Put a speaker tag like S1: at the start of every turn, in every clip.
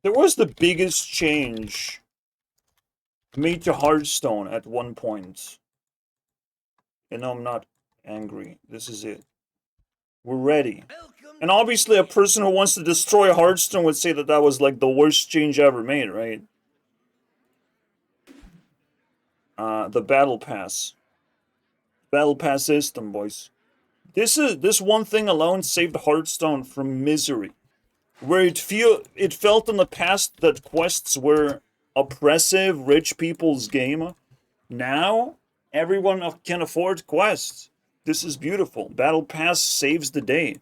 S1: There was the biggest change made to Hearthstone at one point. And no, I'm not angry. This is it. We're ready. And obviously a person who wants to destroy Hearthstone would say that that was like the worst change ever made, right? The Battle Pass. Battle Pass system, boys. This one thing alone saved Hearthstone from misery. Where it felt in the past that quests were oppressive rich people's game. Now everyone can afford quests. This is beautiful. Battle Pass saves the day.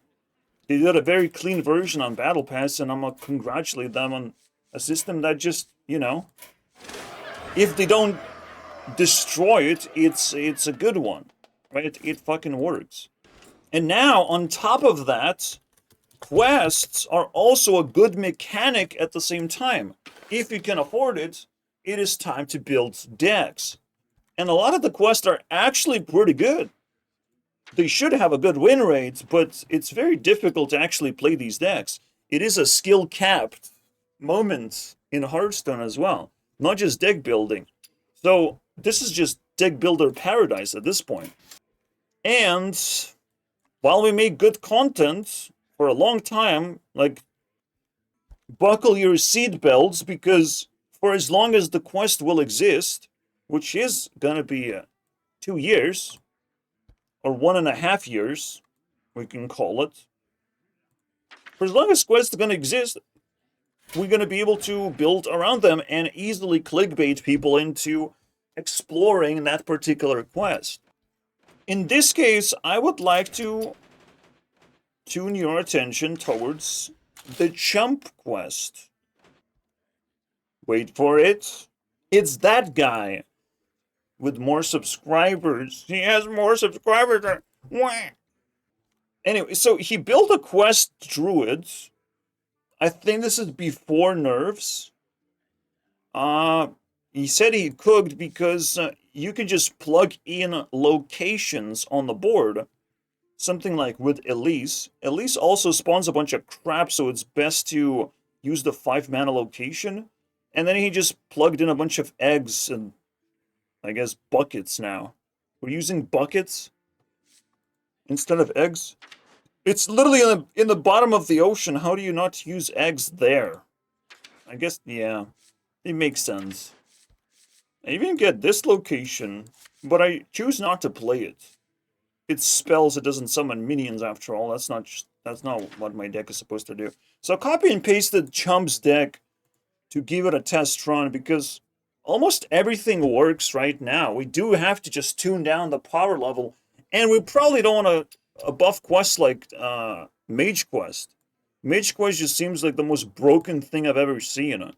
S1: They did a very clean version on Battle Pass, and I'm gonna congratulate them on a system that just, you know, if they don't destroy it, it's a good one, right? It fucking works. And now, on top of that, quests are also a good mechanic at the same time. If you can afford it, it is time to build decks. And a lot of the quests are actually pretty good. They should have a good win rate, but it's very difficult to actually play these decks. It is a skill-capped moment in Hearthstone as well, not just deck building. So this is just deck builder paradise at this point. And while we make good content for a long time, like, buckle your seatbelts, because for as long as the quest will exist, which is gonna be 2 years, or 1.5 years, we can call it. For as long as quests are gonna exist, we're gonna be able to build around them and easily clickbait people into exploring that particular quest. In this case, I would like to tune your attention towards the Chump quest. Wait for it. It's that guy with more subscribers. He has more subscribers than... Anyway, so he built a Quest Druid. I think this is before nerfs. He said he cooked because you can just plug in locations on the board. Something like with Elise. Elise also spawns a bunch of crap, so it's best to use the 5-mana location. And then he just plugged in a bunch of eggs and, I guess, buckets now. We're using buckets instead of eggs. It's literally in the bottom of the ocean. How do you not use eggs there? I guess, yeah, it makes sense. I even get this location, but I choose not to play it. It spells, it doesn't summon minions after all. That's not what my deck is supposed to do. So I copy and pasted Chump's deck to give it a test run, because almost everything works right now. We do have to just tune down the power level, and we probably don't want a buff quest like Mage Quest. Mage Quest just seems like the most broken thing I've ever seen.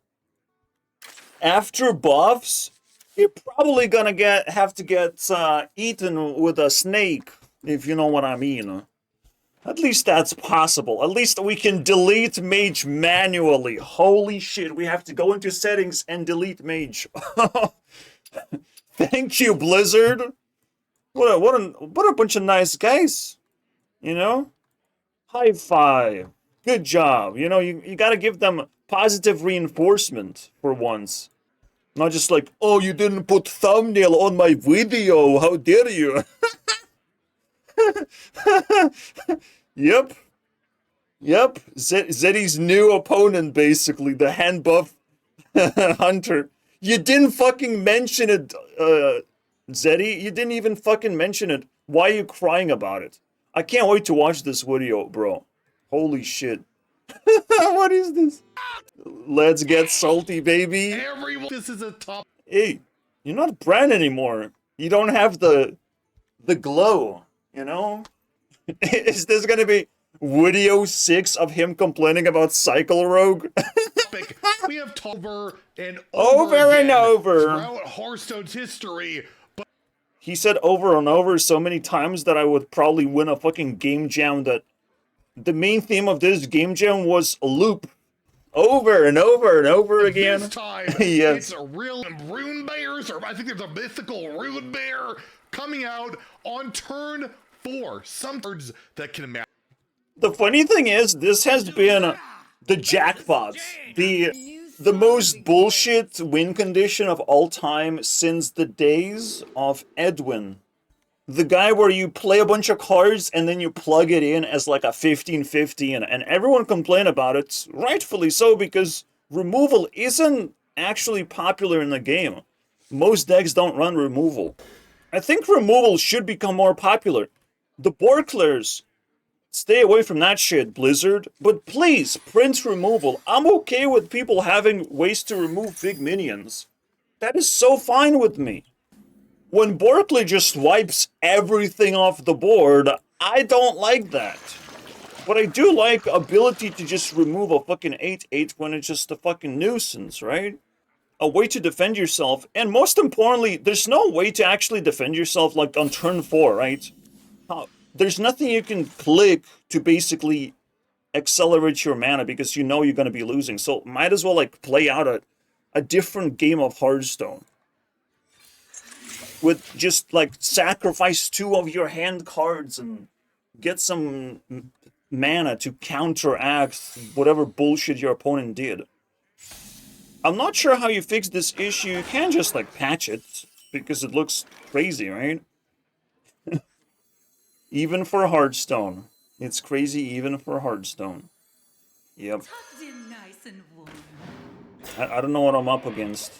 S1: After buffs, you're probably gonna have to get eaten with a snake, if you know what I mean. At least that's possible. At least we can delete Mage manually. Holy shit, we have to go into settings and delete Mage. Thank you, Blizzard. What a bunch of nice guys. You know? High five. Good job. You know, you gotta give them positive reinforcement for once. Not just like, oh, you didn't put thumbnail on my video. How dare you? Yep. Zeddy's new opponent, basically, the hand buff hunter. You didn't fucking mention it, Zeddy. You didn't even fucking mention it. Why are you crying about it? I can't wait to watch this video, bro. Holy shit. What is this? Let's get salty, baby.
S2: Everyone, this is a top.
S1: Hey, you're not Bran anymore. You don't have the glow, you know? Is this gonna be video 6 of him complaining about Cycle Rogue?
S2: We have over and
S1: over and over
S2: throughout Hearthstone's history. But
S1: he said over and over so many times that I would probably win a fucking game jam that the main theme of this game jam was a loop. Over and over and over again.
S2: This time,
S1: yes.
S2: It's a real rune bears, or I think there's a mythical rune bear coming out on turn 4. Some cards that can match.
S1: The funny thing is, this has been the jackpot, the most bullshit win condition of all time since the days of Edwin. The guy where you play a bunch of cards and then you plug it in as like a 15-50 and everyone complain about it, rightfully so, because removal isn't actually popular in the game. Most decks don't run removal. I think removal should become more popular. The Borklers, stay away from that shit, Blizzard. But please, print removal. I'm okay with people having ways to remove big minions. That is so fine with me. When Borkley just wipes everything off the board, I don't like that. But I do like ability to just remove a fucking 8/8 when it's just a fucking nuisance, right? A way to defend yourself, and most importantly, there's no way to actually defend yourself like on turn 4, right? There's nothing you can click to basically accelerate your mana because you know you're going to be losing. So might as well like play out a different game of Hearthstone. With just like sacrifice 2 of your hand cards and get some mana to counteract whatever bullshit your opponent did. I'm not sure how you fix this issue. You can't just like patch it because it looks crazy, right? Even for Hearthstone. It's crazy even for Hearthstone. Yep. I don't know what I'm up against.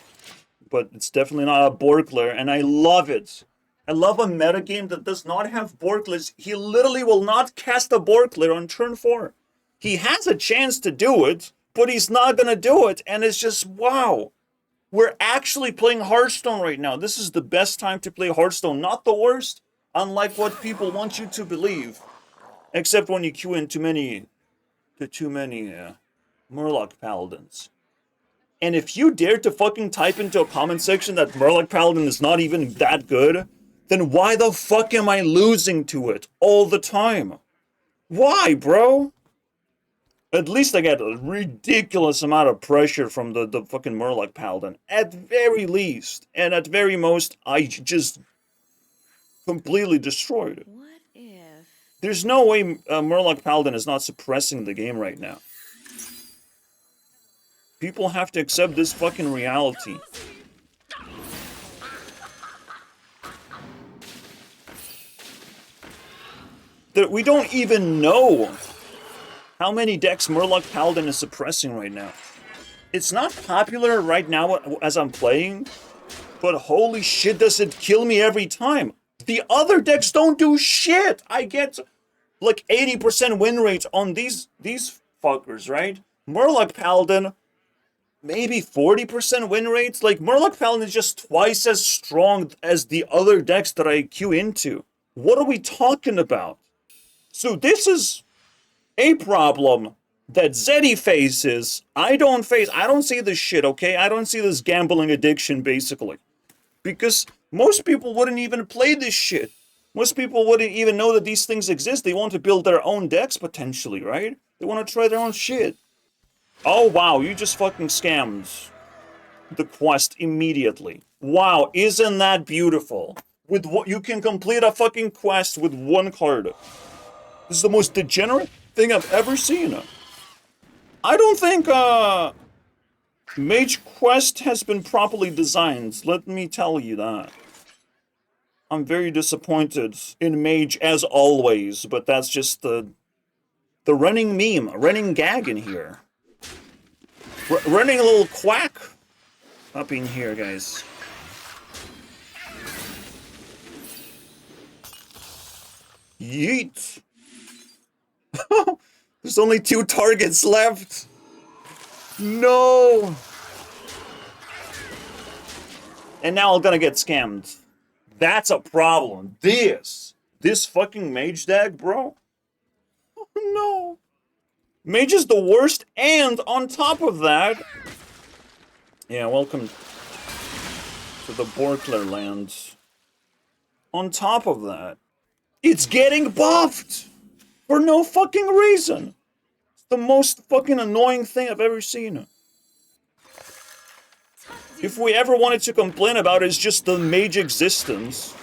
S1: But it's definitely not a Borkler, and I love it. I love a metagame that does not have Borklers. He literally will not cast a Borkler on turn 4. He has a chance to do it, but he's not gonna do it, and it's just, wow. We're actually playing Hearthstone right now. This is the best time to play Hearthstone, not the worst, unlike what people want you to believe. Except when you queue in too many Murloc Paladins. And if you dare to fucking type into a comment section that Murloc Paladin is not even that good, then why the fuck am I losing to it all the time? Why, bro? At least I get a ridiculous amount of pressure from the fucking Murloc Paladin. At very least. And at very most, I just completely destroyed it.
S3: What if...
S1: There's no way Murloc Paladin is not suppressing the game right now. People have to accept this fucking reality. That we don't even know how many decks Murloc Paladin is suppressing right now. It's not popular right now as I'm playing, but holy shit does it kill me every time. The other decks don't do shit. I get like 80% win rates on these fuckers, right? Murloc Paladin, maybe 40% win rates. Like, Murloc Paladin is just twice as strong as the other decks that I queue into. What are we talking about? So this is a problem that Zeddy faces. I don't see this shit, okay? I don't see this gambling addiction, basically. Because most people wouldn't even play this shit. Most people wouldn't even know that these things exist. They want to build their own decks, potentially, right? They want to try their own shit. Oh, wow, you just fucking scammed the quest immediately. Wow, isn't that beautiful? With what you can complete a fucking quest with 1 card. This is the most degenerate thing I've ever seen. I don't think Mage Quest has been properly designed. Let me tell you that. I'm very disappointed in Mage as always, but that's just the running meme, running gag in here. Running a little quack up in here, guys. Yeet. There's only 2 targets left. No. And now I'm gonna get scammed. That's a problem. This fucking mage deck, bro. Oh, no. Mage is the worst, and on top of that... Yeah, welcome to the Borkler lands. On top of that, it's getting buffed! For no fucking reason! It's the most fucking annoying thing I've ever seen. If we ever wanted to complain about it, it's just the mage existence.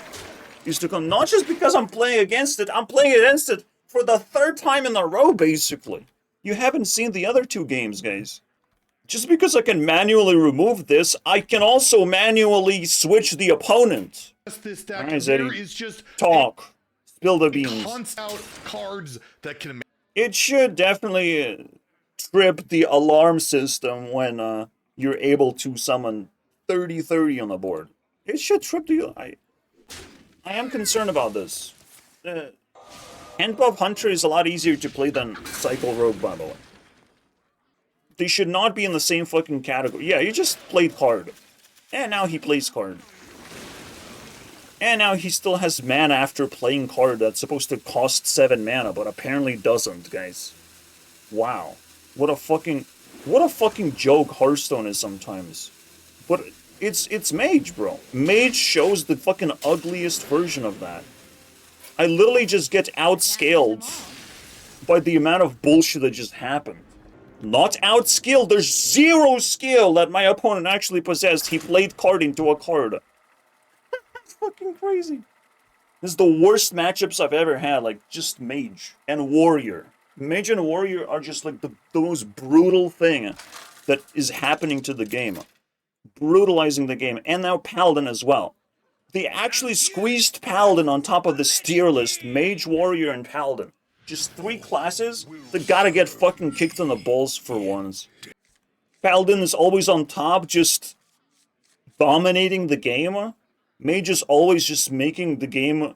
S1: Is to come, not just because I'm playing against it, I'm playing against it for the 3rd time in a row, basically. You haven't seen the other two games, guys. Just because I can manually remove this, I can also manually switch the opponent.
S2: This deck,
S1: Alright,
S2: there
S1: Zeddy.
S2: is just
S1: Talk. Spill the beans.
S2: constant out cards that can.
S1: It should definitely trip the alarm system when you're able to summon 30-30 on the board. It should trip the... I am concerned about this. Hand Buff Hunter is a lot easier to play than Cycle Rogue, by the way. They should not be in the same fucking category. Yeah, you just played card. And now he plays card. And now he still has mana after playing card that's supposed to cost 7 mana, but apparently doesn't, guys. Wow. What a fucking joke Hearthstone is sometimes. But it's Mage, bro. Mage shows the fucking ugliest version of that. I literally just get outscaled by the amount of bullshit that just happened. Not outskilled, there's 0 skill that my opponent actually possessed. He played card into a card. That's fucking crazy. This is the worst matchups I've ever had, like, just Mage and Warrior. Mage and Warrior are just, like, the most brutal thing that is happening to the game. Brutalizing the game, and now Paladin as well. They actually squeezed Paladin on top of the tier list. Mage, Warrior, and Paladin. Just 3 classes that gotta get fucking kicked in the balls for once. Paladin is always on top, just dominating the game. Mage is always just making the game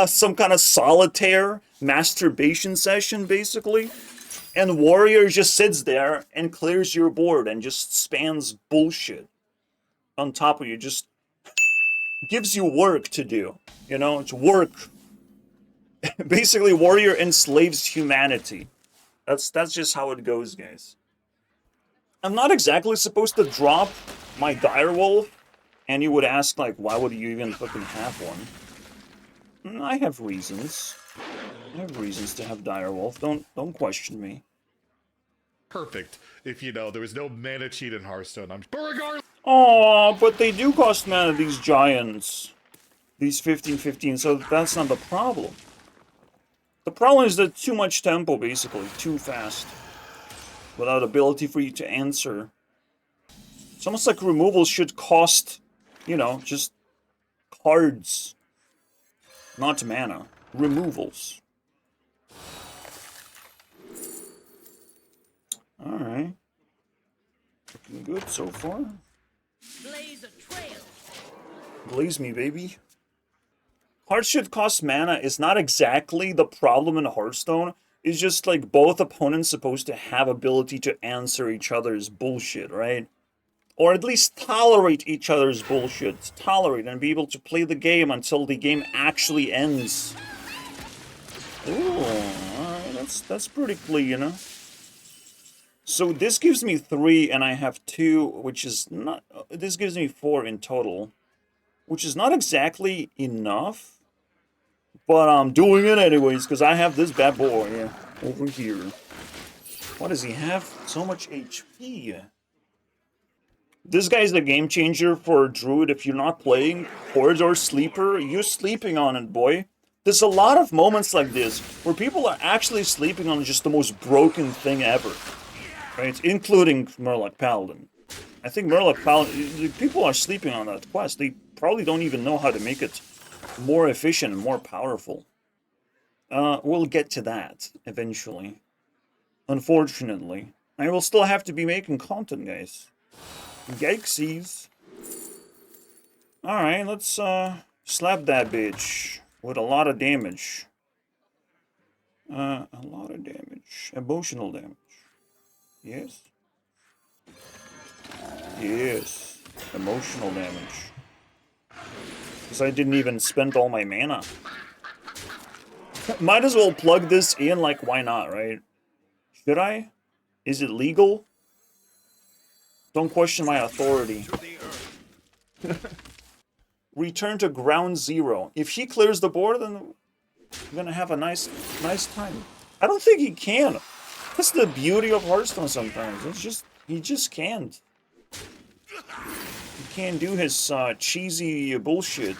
S1: some kind of solitaire masturbation session, basically. And Warrior just sits there and clears your board and just spans bullshit on top of you. Just gives you work to do. You know, it's work. Basically, Warrior enslaves humanity. That's just how it goes, guys. I'm not exactly supposed to drop my Direwolf, and you would ask, like, why would you even fucking have one? I have reasons. I have reasons to have Direwolf. Don't question me.
S2: Perfect. If you know there was no mana cheat in Hearthstone, but regardless.
S1: Aw, but they do cost mana, these giants. These 15-15, so that's not the problem. The problem is that too much tempo, basically. Too fast. Without ability for you to answer. It's almost like removals should cost, you know, just cards. Not mana. Removals. Alright. Looking good so far.
S3: Blaze a trail.
S1: Blaze me, baby. Cards should cost mana is not exactly the problem in Hearthstone. It's just like both opponents supposed to have ability to answer each other's bullshit, right? Or at least tolerate each other's bullshit. Tolerate and be able to play the game until the game actually ends. Ooh, alright, that's pretty clean, you know? So this gives me 3 and I have 2, which is not... This gives me 4 in total. Which is not exactly enough. But I'm doing it anyways, because I have this bad boy over here. Why does he have so much HP? This guy's the game changer for Druid. If you're not playing Horde or Sleeper, you're sleeping on it, boy. There's a lot of moments like this where people are actually sleeping on just the most broken thing ever. Right? Including Murloc Paladin. I think Murloc Paladin... People are sleeping on that quest. They probably don't even know how to make it more efficient and more powerful. We'll get to that eventually. Unfortunately. I will still have to be making content, guys. Yikesies. Alright, let's slap that bitch with a lot of damage. A lot of damage. Emotional damage. Yes? Yes. Emotional damage. Because I didn't even spend all my mana. Might as well plug this in, like, why not, right? Should I? Is it legal? Don't question my authority. Return to ground zero. If he clears the board, then we're gonna have a nice time. I don't think he can. That's the beauty of Hearthstone sometimes. It's just, he just can't. He can't do his cheesy bullshit.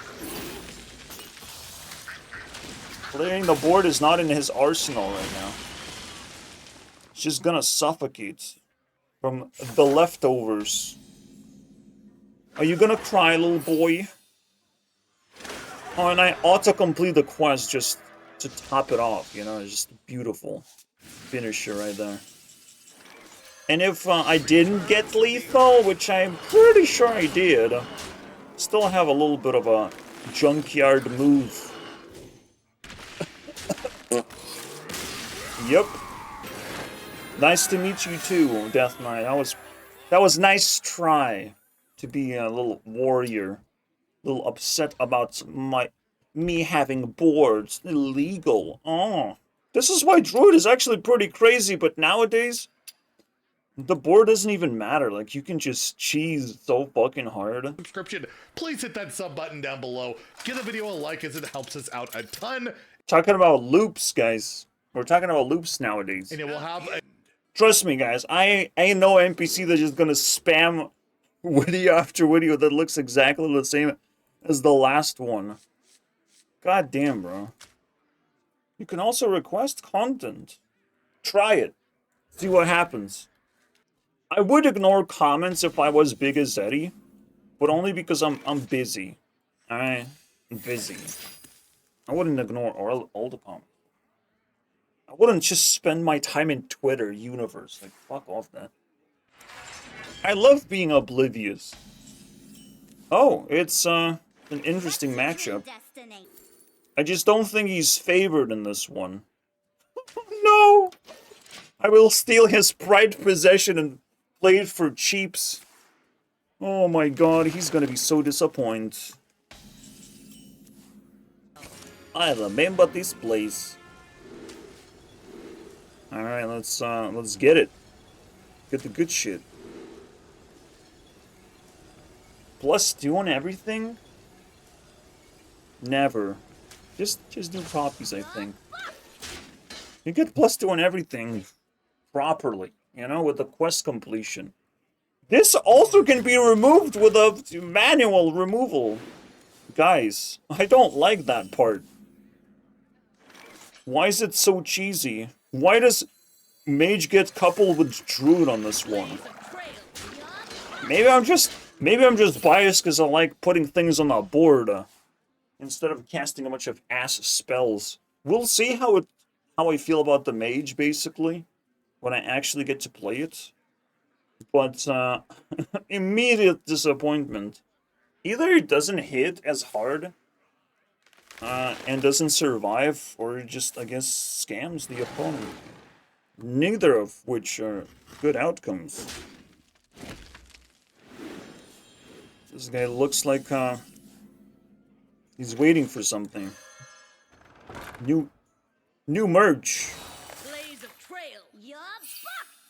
S1: Clearing the board is not in his arsenal right now. just gonna suffocate from the leftovers. Are you gonna cry, little boy? Oh, and I auto-complete the quest just to top it off, you know? It's just a beautiful finisher right there. And if I didn't get lethal, which I'm pretty sure I did, still have a little bit of a junkyard move. Yep. Nice to meet you too, Death Knight. That was nice try to be a little warrior. A little upset about me having boards. Illegal. Oh. This is why Druid is actually pretty crazy, but nowadays the board doesn't even matter. Like, you can just cheese so fucking hard.
S2: Subscription, please hit that sub button down below. Give the video a like as it helps us out a ton.
S1: Talking about loops, guys. We're talking about loops nowadays.
S2: And it will have a...
S1: Trust me, guys. I ain't no NPC that's just gonna spam video after video that looks exactly the same as the last one. God damn, bro. You can also request content. Try it. See what happens. I would ignore comments if I was big as Zeddy, but only because I'm busy. I'm busy. I wouldn't ignore all the comments. I wouldn't just spend my time in Twitter universe. Like, fuck off that. I love being oblivious. Oh, it's an interesting matchup. I just don't think he's favored in this one. No! I will steal his prized possession and play it for cheaps. Oh my god, he's gonna be so disappointed. I remember this place. Alright, let's get it. Get the good shit. +2 on everything? Never. Just do copies, I think. You get +2 on everything properly, you know, with the quest completion. This also can be removed with a manual removal. Guys, I don't like that part. Why is it so cheesy? Why does Mage get coupled with Druid on this one? Maybe I'm just biased because I like putting things on the board instead of casting a bunch of ass spells. We'll see how I feel about the Mage, basically, when I actually get to play it. But immediate disappointment. Either it doesn't hit as hard and doesn't survive, or it just, I guess, scams the opponent. Neither of which are good outcomes. This guy looks like he's waiting for something. New merge.
S3: Blaze a trail.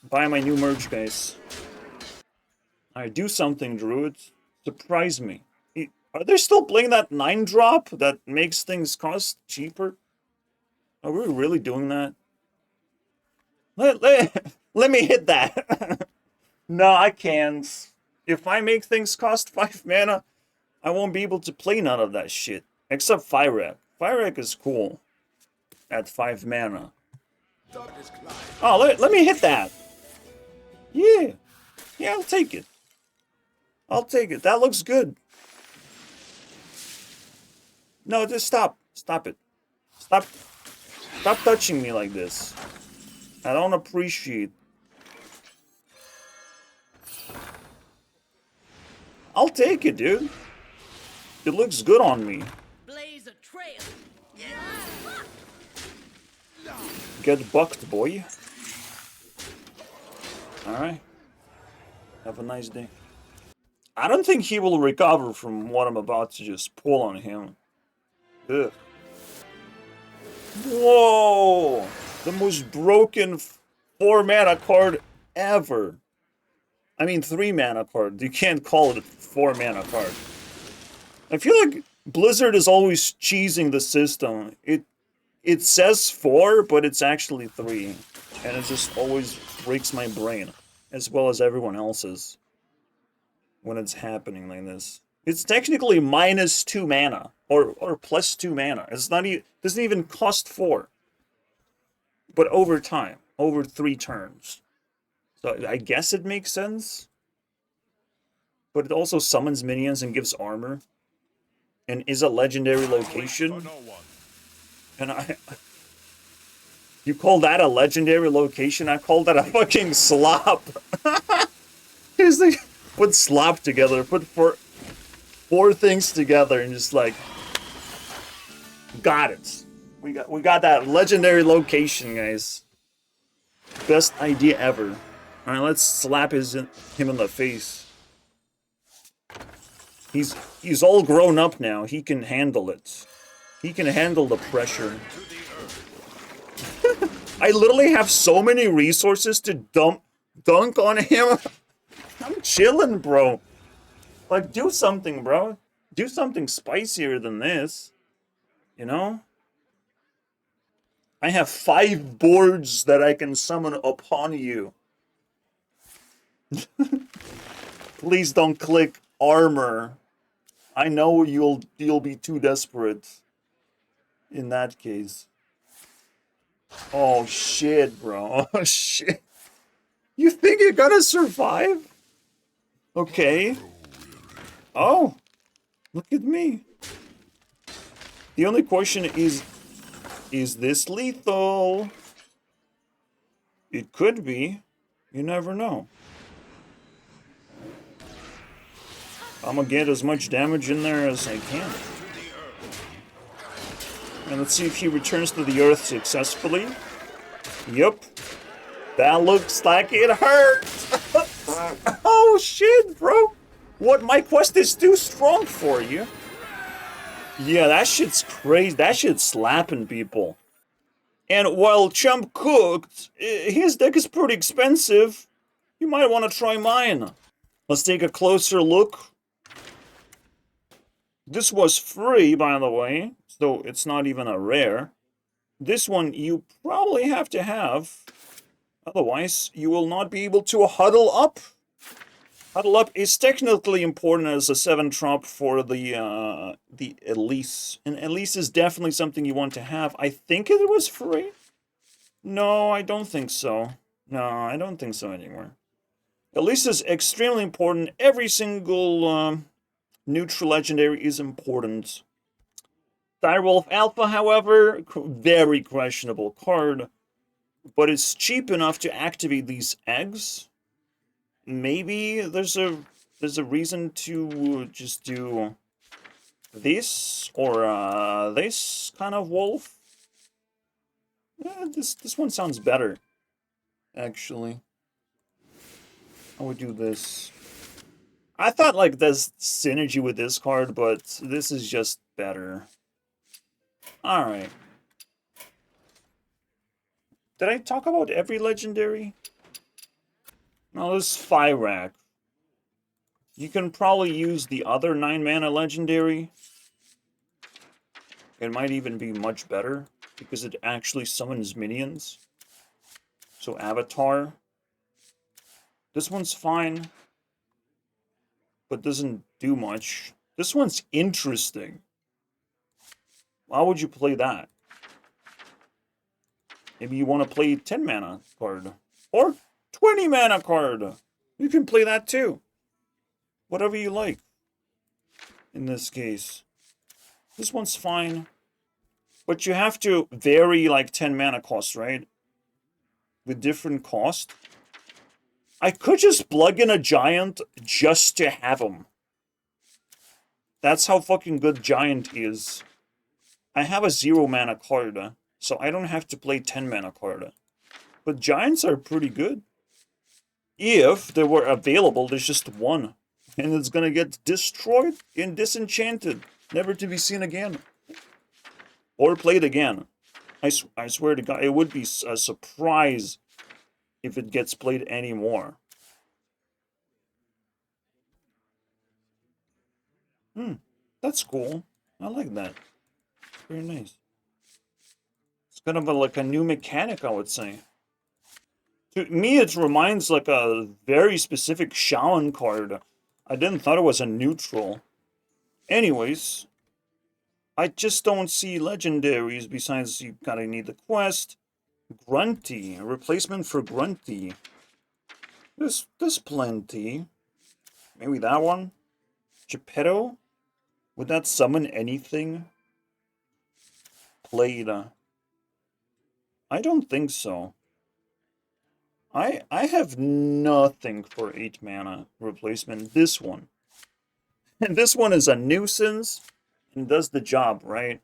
S1: Buy my new merge, guys. Alright, do something, Druid. Surprise me. Are they still playing that 9-drop that makes things cost cheaper? Are we really doing that? Let me hit that. No, I can't. If I make things cost 5 mana, I won't be able to play none of that shit. Except Fire. Fire is cool. At 5 mana. Oh, let me hit that. Yeah. Yeah, I'll take it. I'll take it. That looks good. No, just stop. Stop it. Stop touching me like this. I don't appreciate. I'll take it, dude. It looks good on me.
S3: Blaze a trail.
S1: Get bucked, boy. Alright. Have a nice day. I don't think he will recover from what I'm about to just pull on him. Ugh. Whoa! The most broken 4-mana card ever. I mean 3-mana card. You can't call it a 4-mana card. I feel like Blizzard is always cheesing the system. It says 4, but it's actually 3. And it just always breaks my brain. As well as everyone else's. When it's happening like this. It's technically -2 mana. Or +2 mana. It's not doesn't even cost 4. But over time. over 3 turns. So I guess it makes sense. But it also summons minions and gives armor. And is a legendary location. And you call that a legendary location? I call that a fucking slop. Here's the put slop together, put four things together, and just like got it. We got that legendary location, guys. Best idea ever. All right, let's slap him in the face. He's all grown up now. He can handle it. He can handle the pressure. I literally have so many resources to dunk on him. I'm chilling, bro. Like, do something, bro. Do something spicier than this. You know? I have 5 boards that I can summon upon you. Please don't click armor. I know you'll be too desperate in that case. Oh shit, bro. Oh shit. You think you're gonna survive? Okay. Oh. Look at me. The only question is this lethal? It could be. You never know. I'm gonna get as much damage in there as I can. And let's see if he returns to the earth successfully. Yep. That looks like it hurt. Oh shit, bro. What, my quest is too strong for you? Yeah, that shit's crazy. That shit's slapping people. And while Chump cooked, his deck is pretty expensive. You might want to try mine. Let's take a closer look. This was free, by the way, so it's not even a rare. This one you probably have to have. Otherwise, you will not be able to huddle up. Huddle up is technically important as a 7-drop for the Elise. And Elise is definitely something you want to have. I think it was free? No, I don't think so. No, I don't think so anymore. Elise is extremely important. Every single neutral legendary is important. Direwolf Alpha, however, very questionable card. But it's cheap enough to activate these eggs. Maybe there's a reason to just do this or this kind of wolf. Yeah, this one sounds better, actually. I would do this. I thought like there's synergy with this card, but this is just better. All right. Did I talk about every legendary? No, this is Fyrak. You can probably use the other 9-mana legendary. It might even be much better, because it actually summons minions. So Avatar. This one's fine, but doesn't do much. This one's interesting. Why would you play that? Maybe you want to play 10-mana card. Or 20-mana card. You can play that too. Whatever you like. In this case. This one's fine. But you have to vary like 10-mana cost, right? With different cost. I could just plug in a giant just to have him. That's how fucking good giant is. I have a 0-mana card, so I don't have to play 10-mana card. But giants are pretty good. If they were available, there's just one. And it's gonna get destroyed and disenchanted. Never to be seen again. Or played again. I swear to God, it would be a surprise if it gets played anymore. That's cool. I like that. Very nice. It's kind of like a new mechanic, I would say. To me, it reminds like a very specific Shaman card. I didn't thought it was a neutral. Anyways, I just don't see legendaries besides you gotta need the quest. Grunty, a replacement for Grunty. There's plenty. Maybe that one? Geppetto? Would that summon anything? Played. I don't think so. I have nothing for 8 mana replacement. This one. And this one is a nuisance and does the job, right?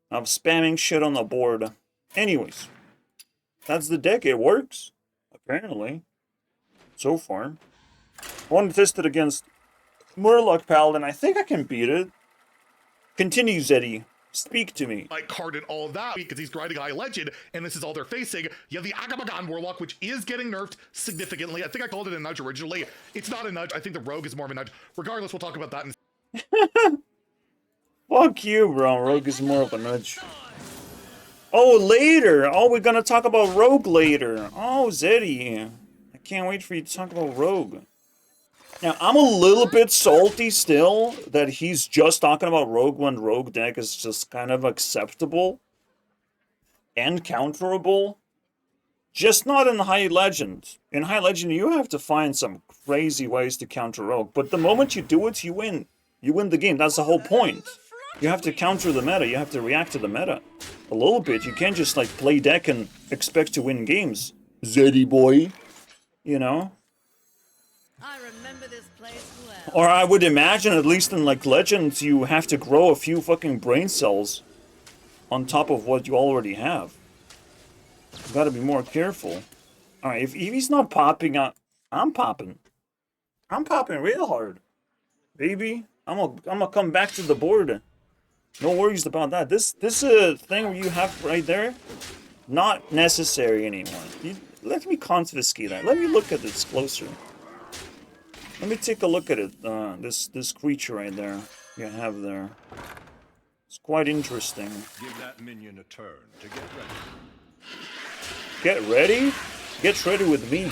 S1: Of spamming shit on the board. Anyways. That's the deck. It works. Apparently. So far. I want to test it against Murloc Paladin. I think I can beat it. Continue, Zeddy. Speak to me.
S2: Like carded all of that because he's grinding High Legend, and this is all they're facing. You have the Agamagan Warlock, which is getting nerfed significantly. I think I called it a nudge originally. It's not a nudge. I think the Rogue is more of a nudge. Regardless, we'll talk about that in
S1: Fuck you, bro. Rogue is more of a nudge. Oh, later. Oh, we're gonna talk about Rogue later. Oh, Zeddy. I can't wait for you to talk about Rogue. Now, I'm a little bit salty still that he's just talking about Rogue when Rogue deck is just kind of acceptable and counterable. Just not in High Legend. In High Legend, you have to find some crazy ways to counter Rogue. But the moment you do it, you win. You win the game. That's the whole point. You have to counter the meta. You have to react to the meta a little bit. You can't just, like, play deck and expect to win games. Zeddy boy. You know?
S3: I remember this place well.
S1: Or I would imagine, at least in like Legends, you have to grow a few fucking brain cells on top of what you already have. You gotta be more careful. Alright, if he's not popping up, I'm popping. I'm popping real hard. Baby, I'm gonna come back to the board. No worries about that. This thing you have right there, not necessary anymore. Let me confiscate that. Let me look at this closer. Let me take a look at it. This creature right there you have there. It's quite interesting.
S4: Give that minion a turn to get ready.
S1: Get ready? Get ready with me.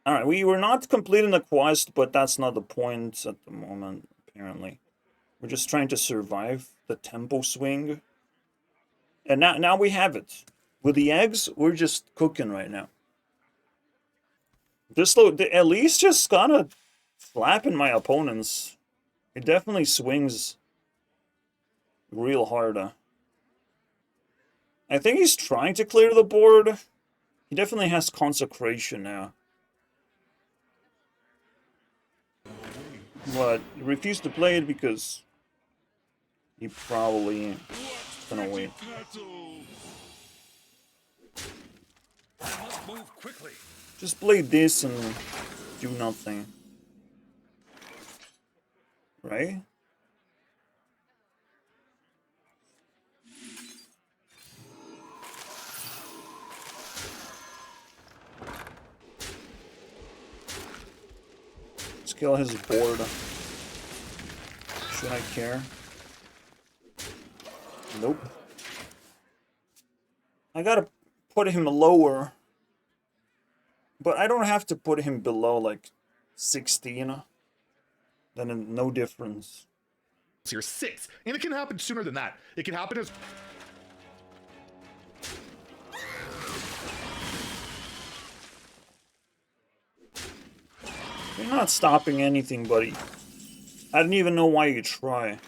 S1: Alright, we were not completing the quest, but that's not the point at the moment, apparently. We're just trying to survive the tempo swing. And now we have it. With the eggs, we're just cooking right now. This at least just kind of slapping my opponents. It definitely swings real hard. I think he's trying to clear the board. He definitely has consecration now. But he refused to play it because he probably gonna wait.
S4: Move quickly.
S1: Just play this and do nothing. Right? Let's kill his board. Should I care? Nope. I gotta put him lower. But I don't have to put him below, like, 16. Then no difference.
S2: You're 6, and it can happen sooner than that. It can happen as...
S1: You're not stopping anything, buddy. I didn't even know why you try.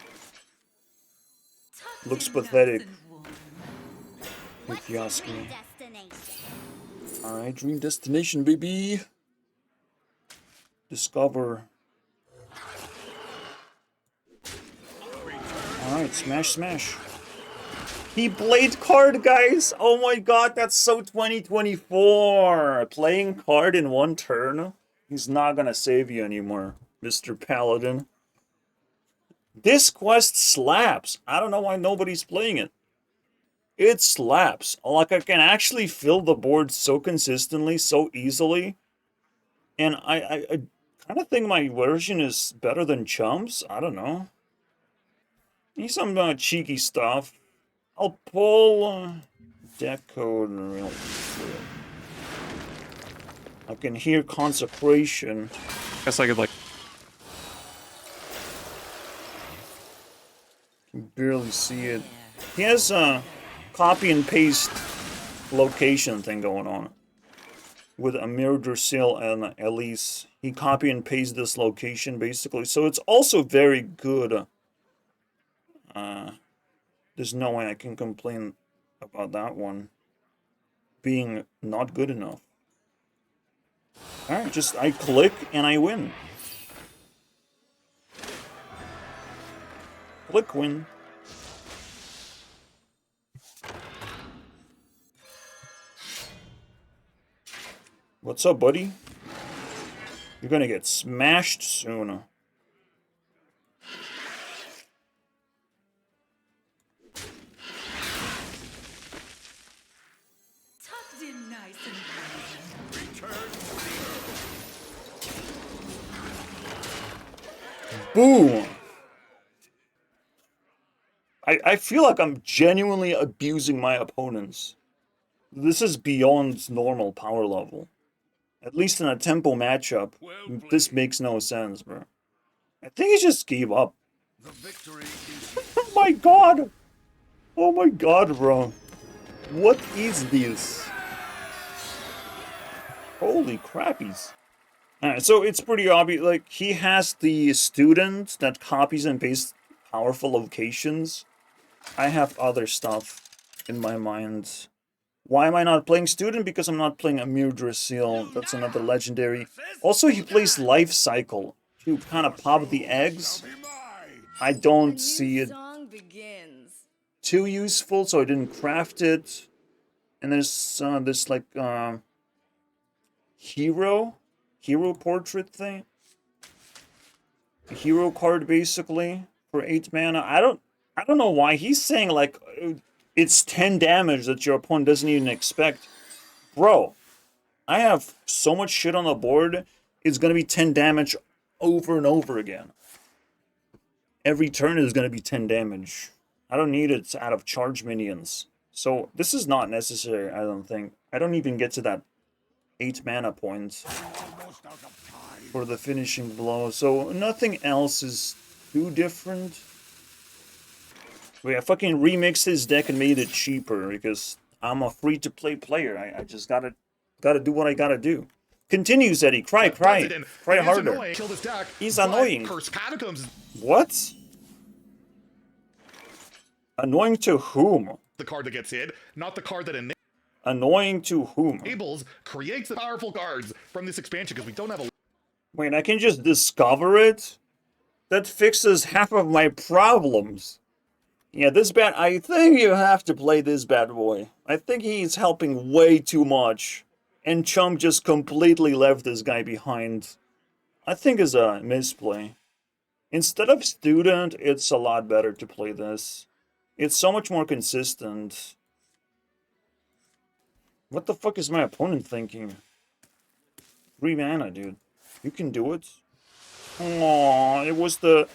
S1: Looks pathetic, if you ask me. Alright, dream destination, baby. Discover. Alright, smash, smash. He played card, guys! Oh my god, that's so 2024! Playing card in one turn? He's not gonna save you anymore, Mr. Paladin. This quest slaps. I don't know why nobody's playing it. It slaps. Like, I can actually fill the board so consistently, so easily. And I kind of think my version is better than Chump's. I don't know. Need some cheeky stuff. I'll pull deck code real quick. I can hear consecration.
S5: Guess I could, like...
S1: Can barely see it. He has copy and paste location thing going on. With Amir Drusil and Elise. He copy and paste this location, basically. So it's also very good. There's no way I can complain about that one being not good enough. Alright, just I click and I win. Click win. What's up, buddy? You're gonna get smashed soon.
S3: Tucked in nice and warm.
S1: Boom! I feel like I'm genuinely abusing my opponents. This is beyond normal power level. At least in a tempo matchup, this makes no sense, bro. I think he just gave up.
S4: The victory is
S1: Oh my god! Oh my god, bro. What is this? Holy crappies. Alright, so it's pretty obvious, like, he has the student that copies and pastes powerful locations. I have other stuff in my mind. Why am I not playing student? Because I'm not playing Amir Drasil. That's another legendary. Also, he plays Life Cycle to kind of pop the eggs. I don't see it
S3: Song begins.
S1: too useful, so I didn't craft it. And there's this like hero portrait thing. A hero card basically for 8 mana. I don't know why he's saying like it's 10 damage that your opponent doesn't even expect. Bro, I have so much shit on the board, it's gonna be 10 damage over and over again. Every turn is gonna be 10 damage. I don't need it out of charge minions. So this is not necessary, I don't think. I don't even get to that 8 mana point for the finishing blow. So nothing else is too different. Wait, I fucking remixed his deck and made it cheaper because I'm a free-to-play player. I just gotta do what I gotta do. Continue, Zeddy. Cry harder.
S2: Annoying. Kill this deck,
S1: He's
S2: but
S1: annoying.
S2: Cursed Catacombs is
S1: What? Annoying to whom?
S2: the card that gets hit, not the card that
S1: Annoying to whom?
S2: enables, creates the powerful cards from this expansion because we don't have a
S1: Wait, I can just discover it? That fixes half of my problems. Yeah, this bad. I think you have to play this bad boy. I think he's helping way too much. And Chum just completely left this guy behind. I think is a misplay. Instead of student, it's a lot better to play this. It's so much more consistent. What the fuck is my opponent thinking? 3 mana, dude. You can do it. Aww, it was the...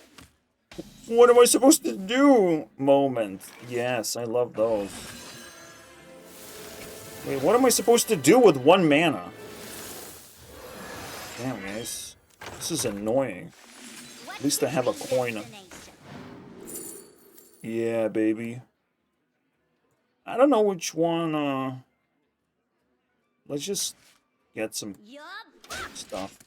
S1: What am I supposed to do? Moment. Yes, I love those. Wait, what am I supposed to do with 1 mana? Damn, guys. This is annoying. At least I have a coin. Yeah, baby. I don't know which one, let's just get some stuff.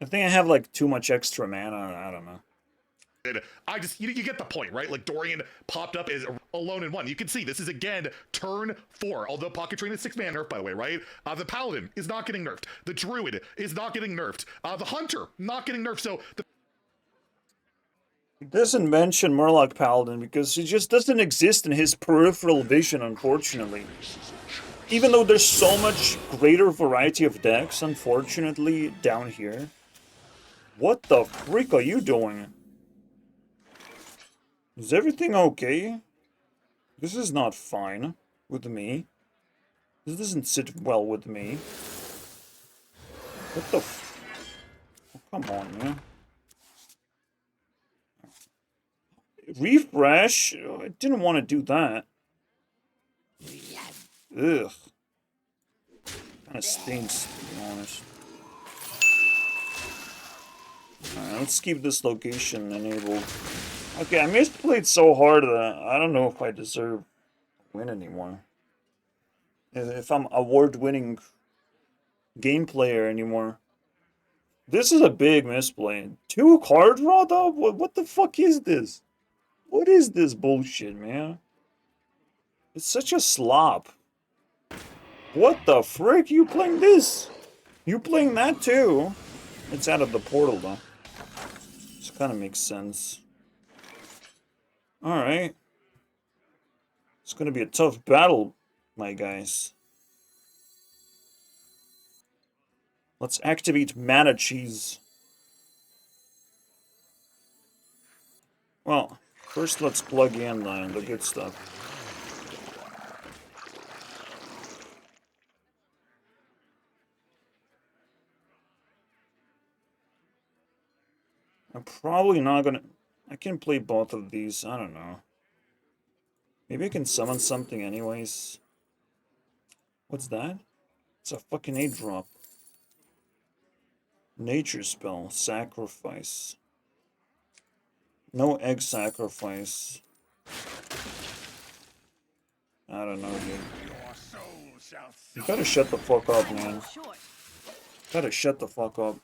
S1: I think I have like too much extra mana. I don't know.
S2: I just, you get the point, right? Like Dorian popped up as alone in 1. You can see this is again turn 4. Although Pocket Train is 6 mana nerf, by the way, right? The Paladin is not getting nerfed. The Druid is not getting nerfed. The Hunter not getting nerfed. So the
S1: He doesn't mention Murloc Paladin because he just doesn't exist in his peripheral vision, unfortunately. Even though there's so much greater variety of decks, unfortunately, down here. What the freak are you doing? Is everything okay? This is not fine with me. This doesn't sit well with me. What the f... Oh, come on, man. Refresh? Oh, I didn't want to do that. Ugh. Kind of stinks, to be honest. Alright, let's keep this location enabled. Okay, I misplayed so hard that I don't know if I deserve win anymore. If I'm award-winning game player anymore. This is a big misplay. 2 card draw though? What the fuck is this? What is this bullshit, man? It's such a slop. What the frick? You playing this? You playing that too? It's out of the portal though. This kind of makes sense. Alright. It's gonna be a tough battle, my guys. Let's activate Mana Cheese. Well, first let's plug in the good stuff. I'm probably not gonna... I can play both of these, I don't know. Maybe I can summon something anyways. What's that? It's a fucking 8-drop. Nature spell, sacrifice. No egg sacrifice. I don't know, dude. You gotta shut the fuck up, man. Gotta shut the fuck up.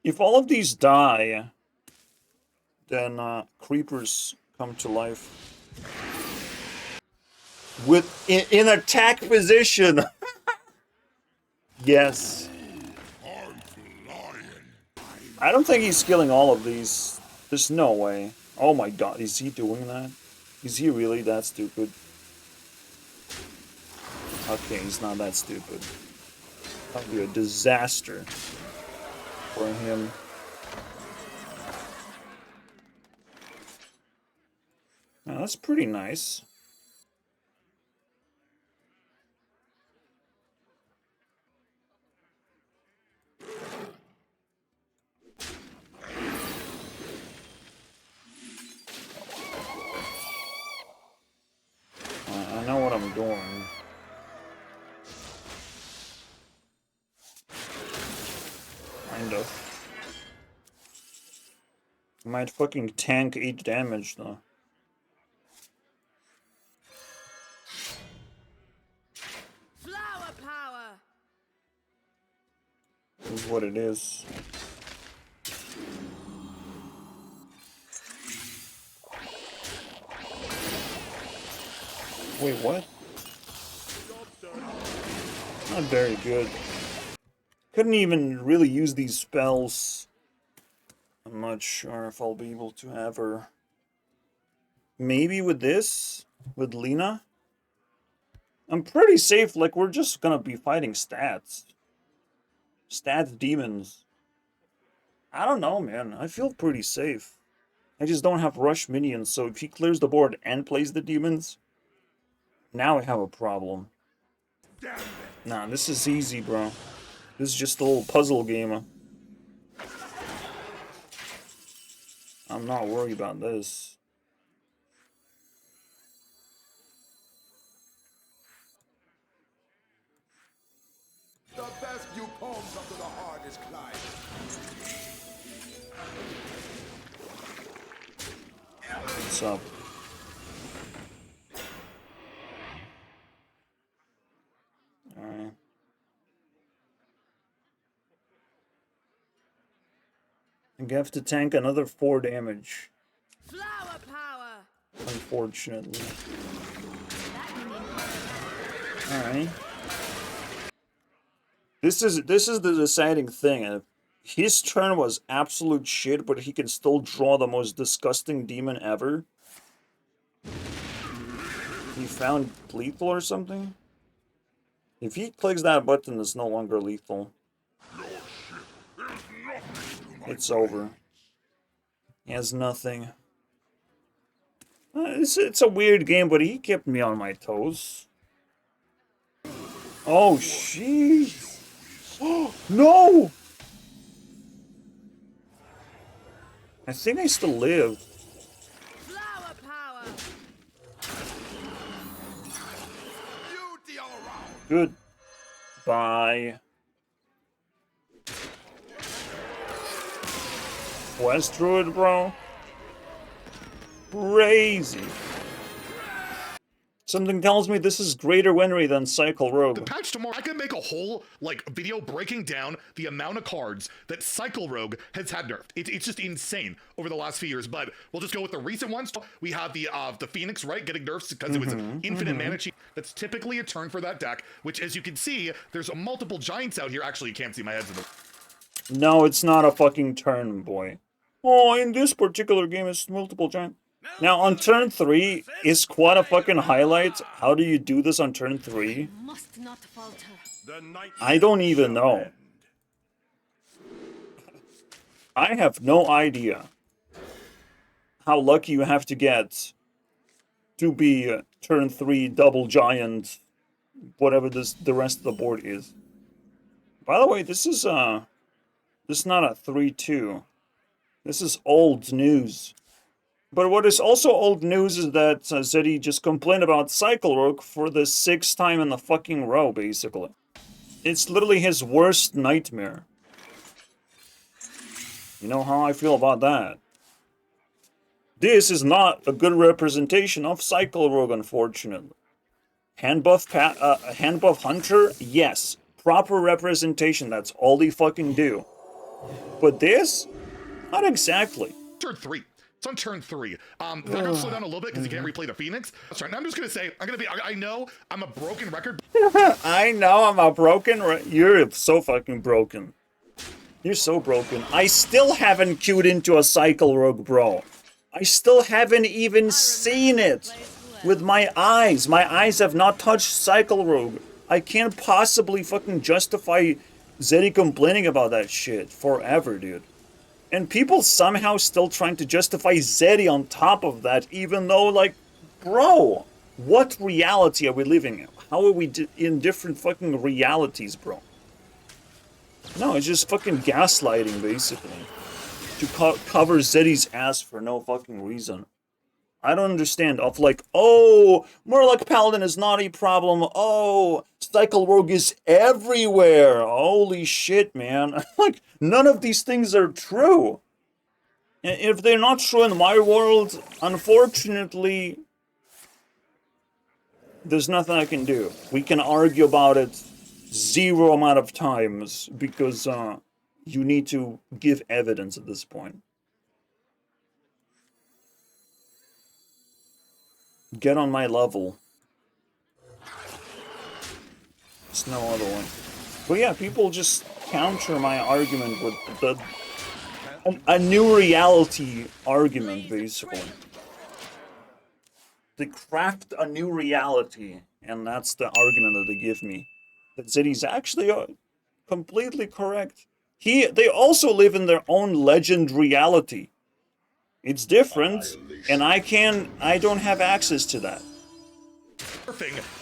S1: If all of these die, then creepers come to life. In attack position! Yes. I don't think he's killing all of these. There's no way. Oh my god, is he doing that? Is he really that stupid? Okay, he's not that stupid. That would be a disaster for him. Now, that's pretty nice. I know what I'm doing. Kind of. I might fucking tank 8 damage though.
S3: Flower power.
S1: This is what it is. Wait, what? Not very good. Couldn't even really use these spells. I'm not sure if I'll be able to ever. Maybe with this? With Lena? I'm pretty safe, like we're just gonna be fighting stats. Stats demons. I don't know, man. I feel pretty safe. I just don't have rush minions, so if he clears the board and plays the demons, now I have a problem. Nah, this is easy, bro. This is just a little puzzle game. I'm not worried about this.
S5: The best view poems up to the hardest climb.
S1: What's up? Alright. I have to tank another 4 damage.
S3: Flower power.
S1: Unfortunately. Alright. This is the deciding thing. His turn was absolute shit, but he can still draw the most disgusting demon ever. He found lethal or something? If he clicks that button, it's no longer lethal. It's over. He has nothing. It's a weird game, but he kept me on my toes. Oh, jeez. Oh, no! I think I still live.
S3: Flower power.
S5: Beauty all around.
S1: Good. Bye. Quest Druid, bro. Crazy. Something tells me this is greater winery than Cycle
S2: The
S1: Rogue.
S2: patch tomorrow, I could make a whole like video breaking down the amount of cards that Cycle Rogue has had nerfed. It's just insane over the last few years. But we'll just go with the recent ones. We have the Phoenix, right, getting nerfs because it was an infinite mana cheat. That's typically a turn for that deck. Which, as you can see, there's multiple giants out here. Actually, you can't see my heads in the.
S1: No, it's not a fucking turn, boy. Oh, in this particular game, it's multiple giant. Now, on turn 3 is quite a fucking highlight. How do you do this on turn 3?
S3: Must not falter.
S4: The night
S1: I don't even
S4: shall
S1: know.
S4: end.
S1: I have no idea how lucky you have to get to be turn 3 double giant, whatever the rest of the board is. By the way, this is not a 3-2. This is old news. But what is also old news is that Zeddy just complained about Cycle Rogue for the 6th time in the fucking row, basically. It's literally his worst nightmare. You know how I feel about that. This is not a good representation of Cycle Rogue, unfortunately. Hand buff Hunter? Yes. Proper representation, that's all they fucking do. But this? Not exactly.
S2: Turn 3. It's on turn 3. I'm gonna slow down a little bit because you can't replay the Phoenix. That's right. Now I'm just gonna say, I know I'm a broken record.
S1: I know I'm a broken. You're so fucking broken. You're so broken. I still haven't queued into a Cycle Rogue, bro. I still haven't even seen it with my eyes. My eyes have not touched Cycle Rogue. I can't possibly fucking justify Zeddy complaining about that shit forever, dude. And people somehow still trying to justify Zeddy on top of that, even though, like, bro, what reality are we living in? How are we in different fucking realities, bro? No, it's just fucking gaslighting, basically. To cover Zeddy's ass for no fucking reason. I don't understand. Of like, oh, Murloc Paladin is not a problem. Oh, Cycle Rogue is everywhere. Holy shit, man. Like, none of these things are true. And if they're not true in my world, unfortunately, there's nothing I can do. We can argue about it zero amount of times because you need to give evidence at this point. Get on my level. There's no other one. But yeah, people just counter my argument with a new reality argument, basically. They craft a new reality, and that's the argument that they give me. That Zeddy's actually completely correct. They also live in their own legend reality. It's different, and I don't have access to that.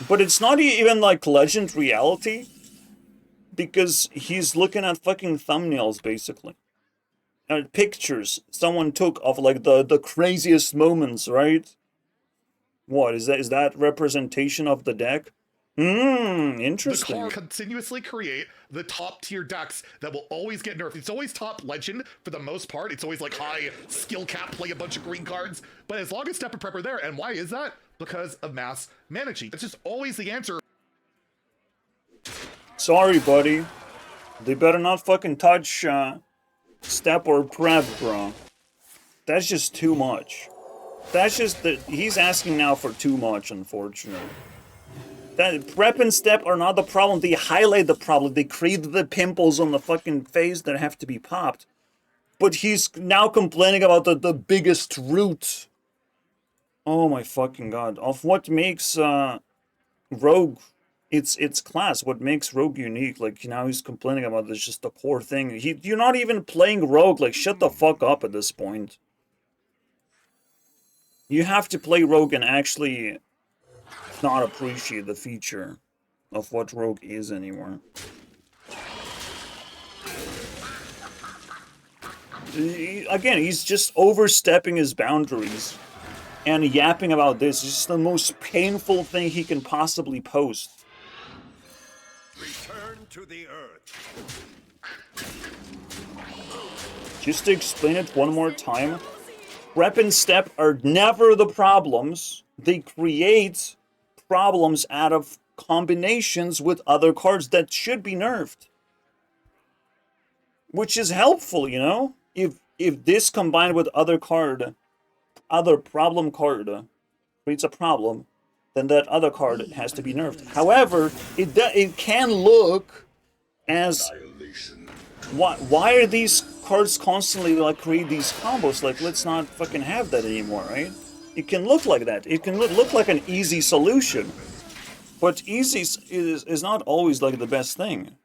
S1: But it's not even like legend reality, because he's looking at fucking thumbnails, basically. And pictures someone took of like the craziest moments, right? What, is that representation of the deck? Interesting.
S2: The car continuously create the top tier decks that will always get nerfed. It's always top legend for the most part. It's always like high skill cap, play a bunch of green cards. But as long as Step and Prep are there, and why is that? Because of mass mana cheat. It's just always the answer.
S1: Sorry, buddy. They better not fucking touch Step or Prep, bro. That's just too much. That's just he's asking now for too much, unfortunately. That Prep and Step are not the problem. They highlight the problem. They create the pimples on the fucking face that have to be popped. But he's now complaining about the biggest root. Oh my fucking god. Of what makes Rogue its class. What makes Rogue unique. Like, now he's complaining about this, just the core thing. You're not even playing Rogue. Like, shut the fuck up at this point. You have to play Rogue and actually not appreciate the feature of what Rogue is anymore. Again, he's just overstepping his boundaries and yapping about this. It's just the most painful thing he can possibly post.
S4: Return to the earth.
S1: Just to explain it one more time, Prep and Step are never the problems. They create problems out of combinations with other cards that should be nerfed. Which is helpful, you know? If this combined with other problem card creates a problem, then that other card has to be nerfed. However, it can look as why are these cards constantly like create these combos? Like, let's not fucking have that anymore, right? It can look like that. It can look like an easy solution, but easy is not always like the best thing.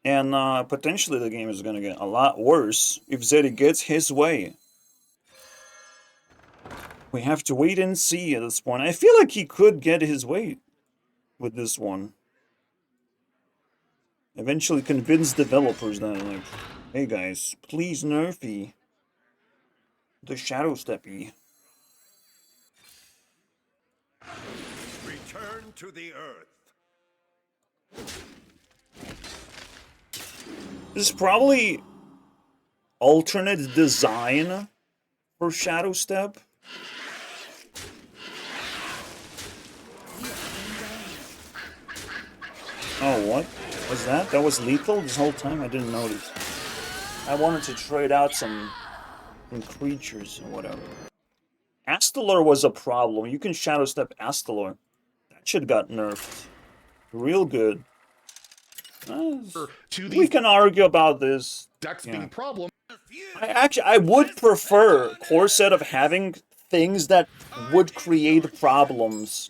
S1: And potentially the game is gonna get a lot worse if Zeddy gets his way. We have to wait and see at this point. I feel like he could get his way with this one. Eventually convince developers that, like, hey guys, please nerfy the Shadow Steppy.
S4: Return to the earth.
S1: This is probably alternate design for Shadow Step. Oh, what was that? That was lethal this whole time? I didn't notice. I wanted to trade out some creatures or whatever. Astalor was a problem. You can Shadow Step Astalor. That shit got nerfed. Real good. We can argue about this.
S2: Decks being problem.
S1: I would prefer core set of having things that would create problems.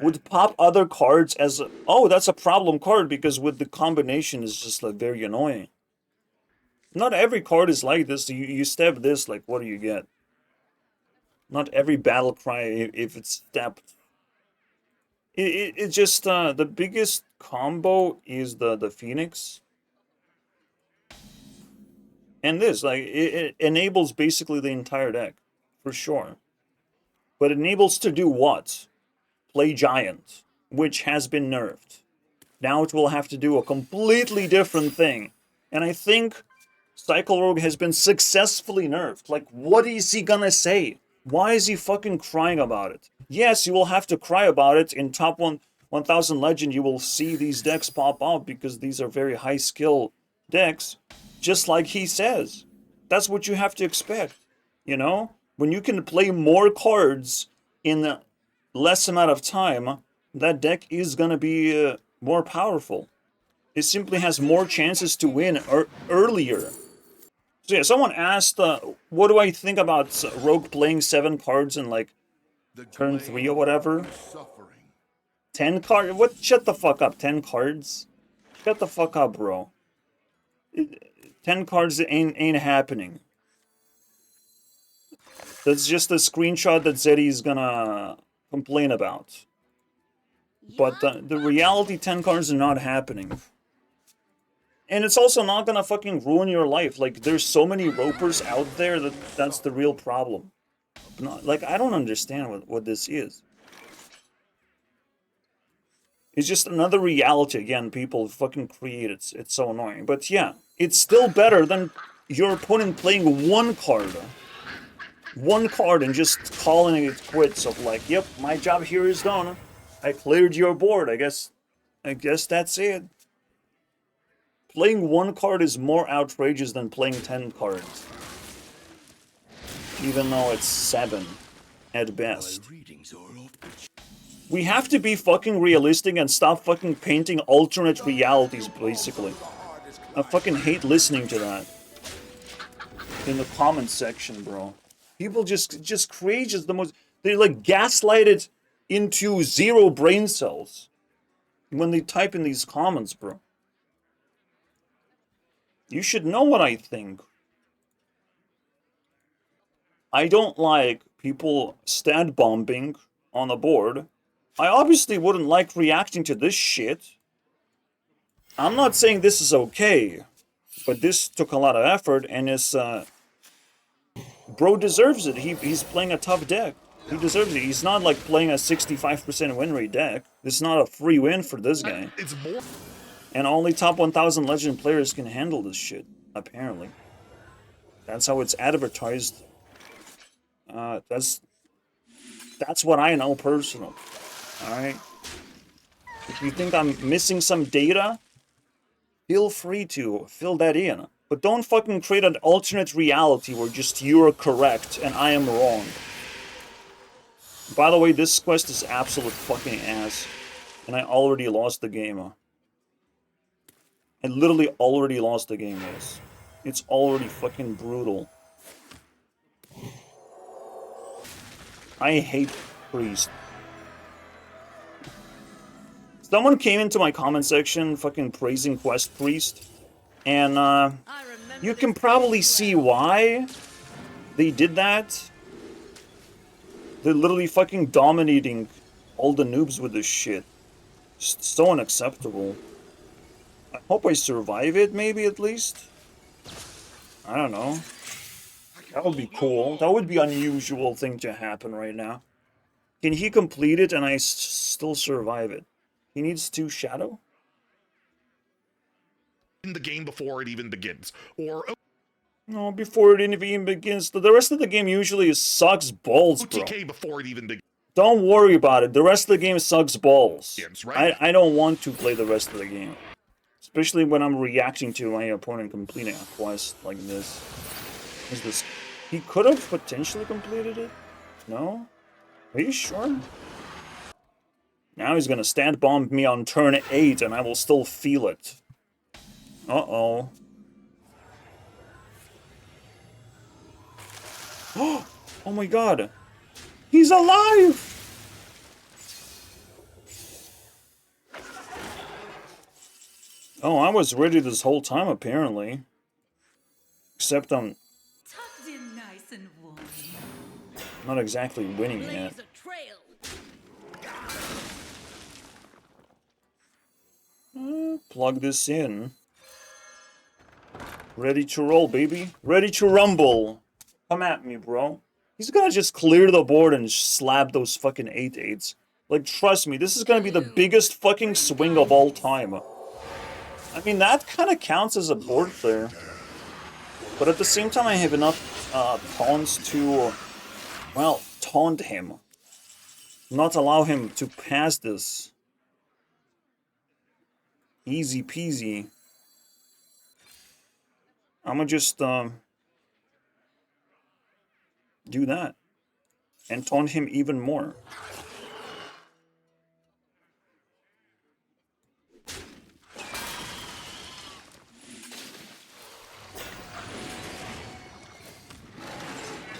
S1: Would pop other cards as oh, that's a problem card, because with the combination is just like very annoying. Not every card is like this. You step this, like, what do you get? Not every battle cry if it's stepped. It's just the biggest combo is the Phoenix. And this, like, it enables basically the entire deck, for sure. But it enables to do what? Play Giant, which has been nerfed. Now it will have to do a completely different thing. And I think Cycle Rogue has been successfully nerfed. Like, what is he gonna say? Why is he fucking crying about it? Yes, you will have to cry about it. In top 1000 Legend, you will see these decks pop up because these are very high skill decks. Just like he says. That's what you have to expect. You know? When you can play more cards in a less amount of time, that deck is gonna be more powerful. It simply has more chances to win earlier. So yeah, someone asked, what do I think about Rogue playing 7 cards in like turn 3 or whatever? 10 cards? What? Shut the fuck up. 10 cards? Shut the fuck up, bro. 10 cards ain't happening. That's just a screenshot that Zeddy is gonna complain about. But the reality, 10 cards are not happening. And it's also not gonna fucking ruin your life. Like, there's so many ropers out there that's the real problem. Like, I don't understand what this is. It's just another reality, again, people fucking create. It's so annoying. But yeah, it's still better than your opponent playing one card. One card and just calling it quits of like, yep, my job here is done. I cleared your board. I guess that's it. Playing one card is more outrageous than playing 10 cards. Even though it's 7 at best. We have to be fucking realistic and stop fucking painting alternate realities, basically. I fucking hate listening to that. In the comments section, bro. People just create just the most... They like gaslight it into 0 brain cells. When they type in these comments, bro. You should know what I think. I don't like people stat bombing on the board. I obviously wouldn't like reacting to this shit. I'm not saying this is okay, but this took a lot of effort, and it's, bro deserves it. He's playing a tough deck. He deserves it. He's not like playing a 65% win rate deck. This is not a free win for this guy.
S2: It's more.
S1: And only top 1000 Legend players can handle this shit, apparently. That's how it's advertised. That's That's what I know personally. Alright? If you think I'm missing some data, feel free to fill that in. But don't fucking create an alternate reality where just you're correct and I am wrong. By the way, this quest is absolute fucking ass. And I already lost the game. I literally already lost the game, guys. It's already fucking brutal. I hate Priest. Someone came into my comment section fucking praising Quest Priest. And, you can probably see why they did that. They're literally fucking dominating all the noobs with this shit. It's so unacceptable. I hope I survive it, maybe, at least. I don't know. That would be cool. That would be an unusual thing to happen right now. Can he complete it and I still survive it? He needs 2 shadow?
S2: In the game before it even begins. Or
S1: No, before it even begins. The rest of the game usually sucks balls, bro.
S2: OTK before it even begins.
S1: Don't worry about it. The rest of the game sucks balls.
S2: Right?
S1: I don't want to play the rest of the game. Especially when I'm reacting to my opponent completing a quest like this. Is this... He could have potentially completed it? No? Are you sure? Now he's gonna stand bomb me on turn 8 and I will still feel it. Uh-oh. Oh my god. He's alive! Oh, I was ready this whole time, apparently. Except I'm
S3: Tucked in nice and warm.
S1: not exactly winning
S3: Blaze
S1: yet.
S3: a trail.
S1: Plug this in. Ready to roll, baby. Ready to rumble. Come at me, bro. He's gonna just clear the board and slap those fucking 8/8s. Like, trust me, this is gonna be the biggest fucking swing of all time. I mean, that kind of counts as a board clear. But at the same time, I have enough taunts to, well, taunt him. Not allow him to pass this. Easy peasy. I'ma just, do that. And taunt him even more.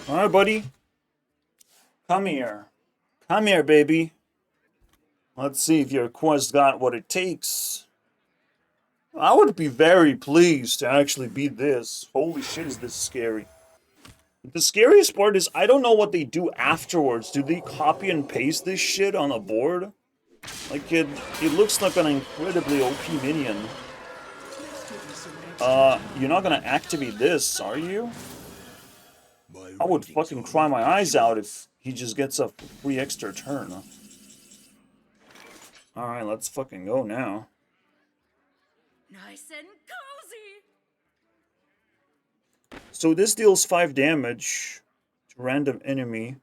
S1: Alright, buddy. Come here. Come here, baby. Let's see if your quest got what it takes. I would be very pleased to actually beat this. Holy shit, is this scary. The scariest part is I don't know what they do afterwards. Do they copy and paste this shit on a board? Like, it looks like an incredibly OP minion. You're not gonna activate this, are you? I would fucking cry my eyes out if he just gets a free extra turn. Alright, let's fucking go now.
S3: Nice and cozy.
S1: So this deals 5 damage to random enemy.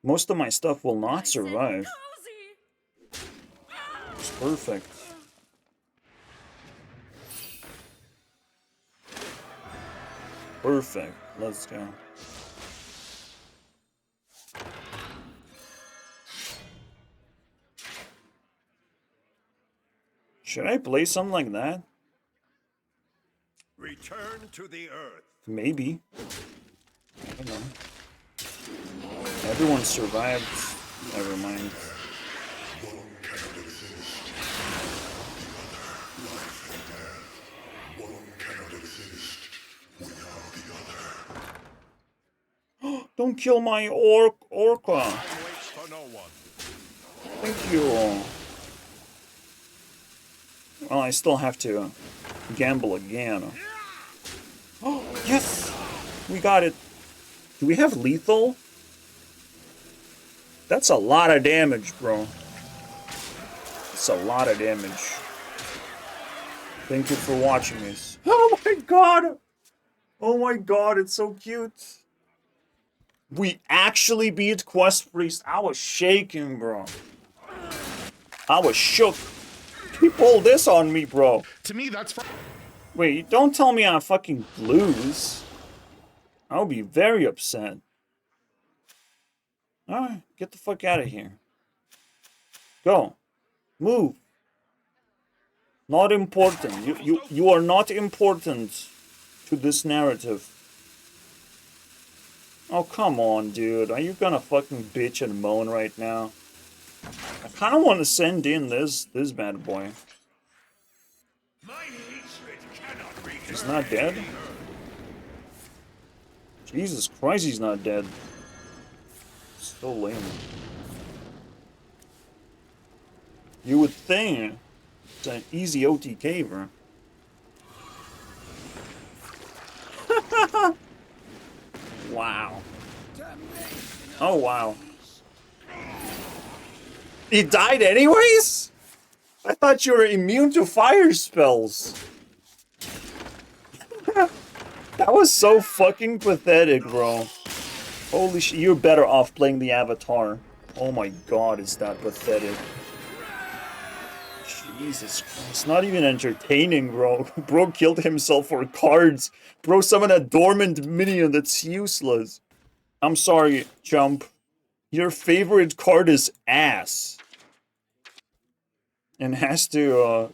S1: Most of my stuff will not
S3: Nice and
S1: survive.
S3: cozy.
S1: It's perfect. Perfect. Let's go. Should I play something like that?
S4: Return to the earth.
S1: Maybe. I don't know. Everyone survived. Never mind. Don't kill my orca.
S4: Waits for no one.
S1: Thank you. Well, I still have to gamble again. Oh, yes! We got it. Do we have lethal? That's a lot of damage, bro. That's a lot of damage. Thank you for watching this. Oh my god! Oh my god, it's so cute. We actually beat Quest Priest. I was shaking, bro. I was shook. He pulled this on me, bro.
S2: To me, that's
S1: Wait, don't tell me I fucking lose. I'll be very upset. Alright, get the fuck out of here. Go. Move. Not important. You are not important to this narrative. Oh, come on, dude. Are you gonna fucking bitch and moan right now? I kind of want to send in this bad boy. He's not dead? Jesus Christ, he's not dead. So lame. You would think it's an easy OTK, bro. Wow. Oh, wow. He died anyways? I thought you were immune to fire spells. That was so fucking pathetic, bro. Holy shit, you're better off playing the Avatar. Oh my god, is that pathetic. Jesus Christ, not even entertaining, bro. Bro killed himself for cards. Bro summoned a dormant minion that's useless. I'm sorry, Jump. Your favorite card is ass. And has to,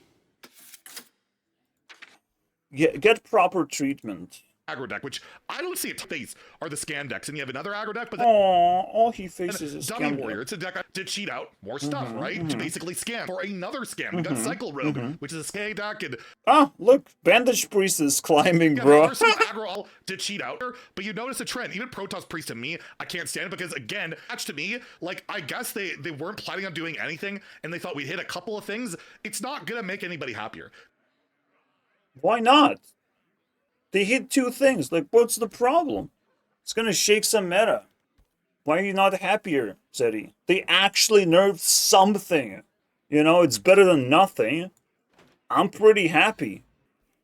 S1: get proper treatment.
S2: aggro deck, which I don't see it face, are the scam decks. And you have another aggro deck, but then
S1: All he faces is
S2: Dummy
S1: scam
S2: Warrior.
S1: deck.
S2: It's a deck to cheat out more stuff, right? To basically scam for another scam. We got Cycle Rogue, which is a scam deck, and
S1: Ah, look, Bandage Priest is climbing,
S2: yeah,
S1: bro.
S2: there's some aggro all to cheat out. But you notice a trend. Even Protoss Priest to me, I can't stand it because again, to me, like I guess they weren't planning on doing anything, and they thought we'd hit a couple of things. It's not gonna make anybody happier.
S1: Why not? They hit two things. Like, what's the problem? It's gonna shake some meta. Why are you not happier, Zeddy? They actually nerfed something. You know, it's better than nothing. I'm pretty happy.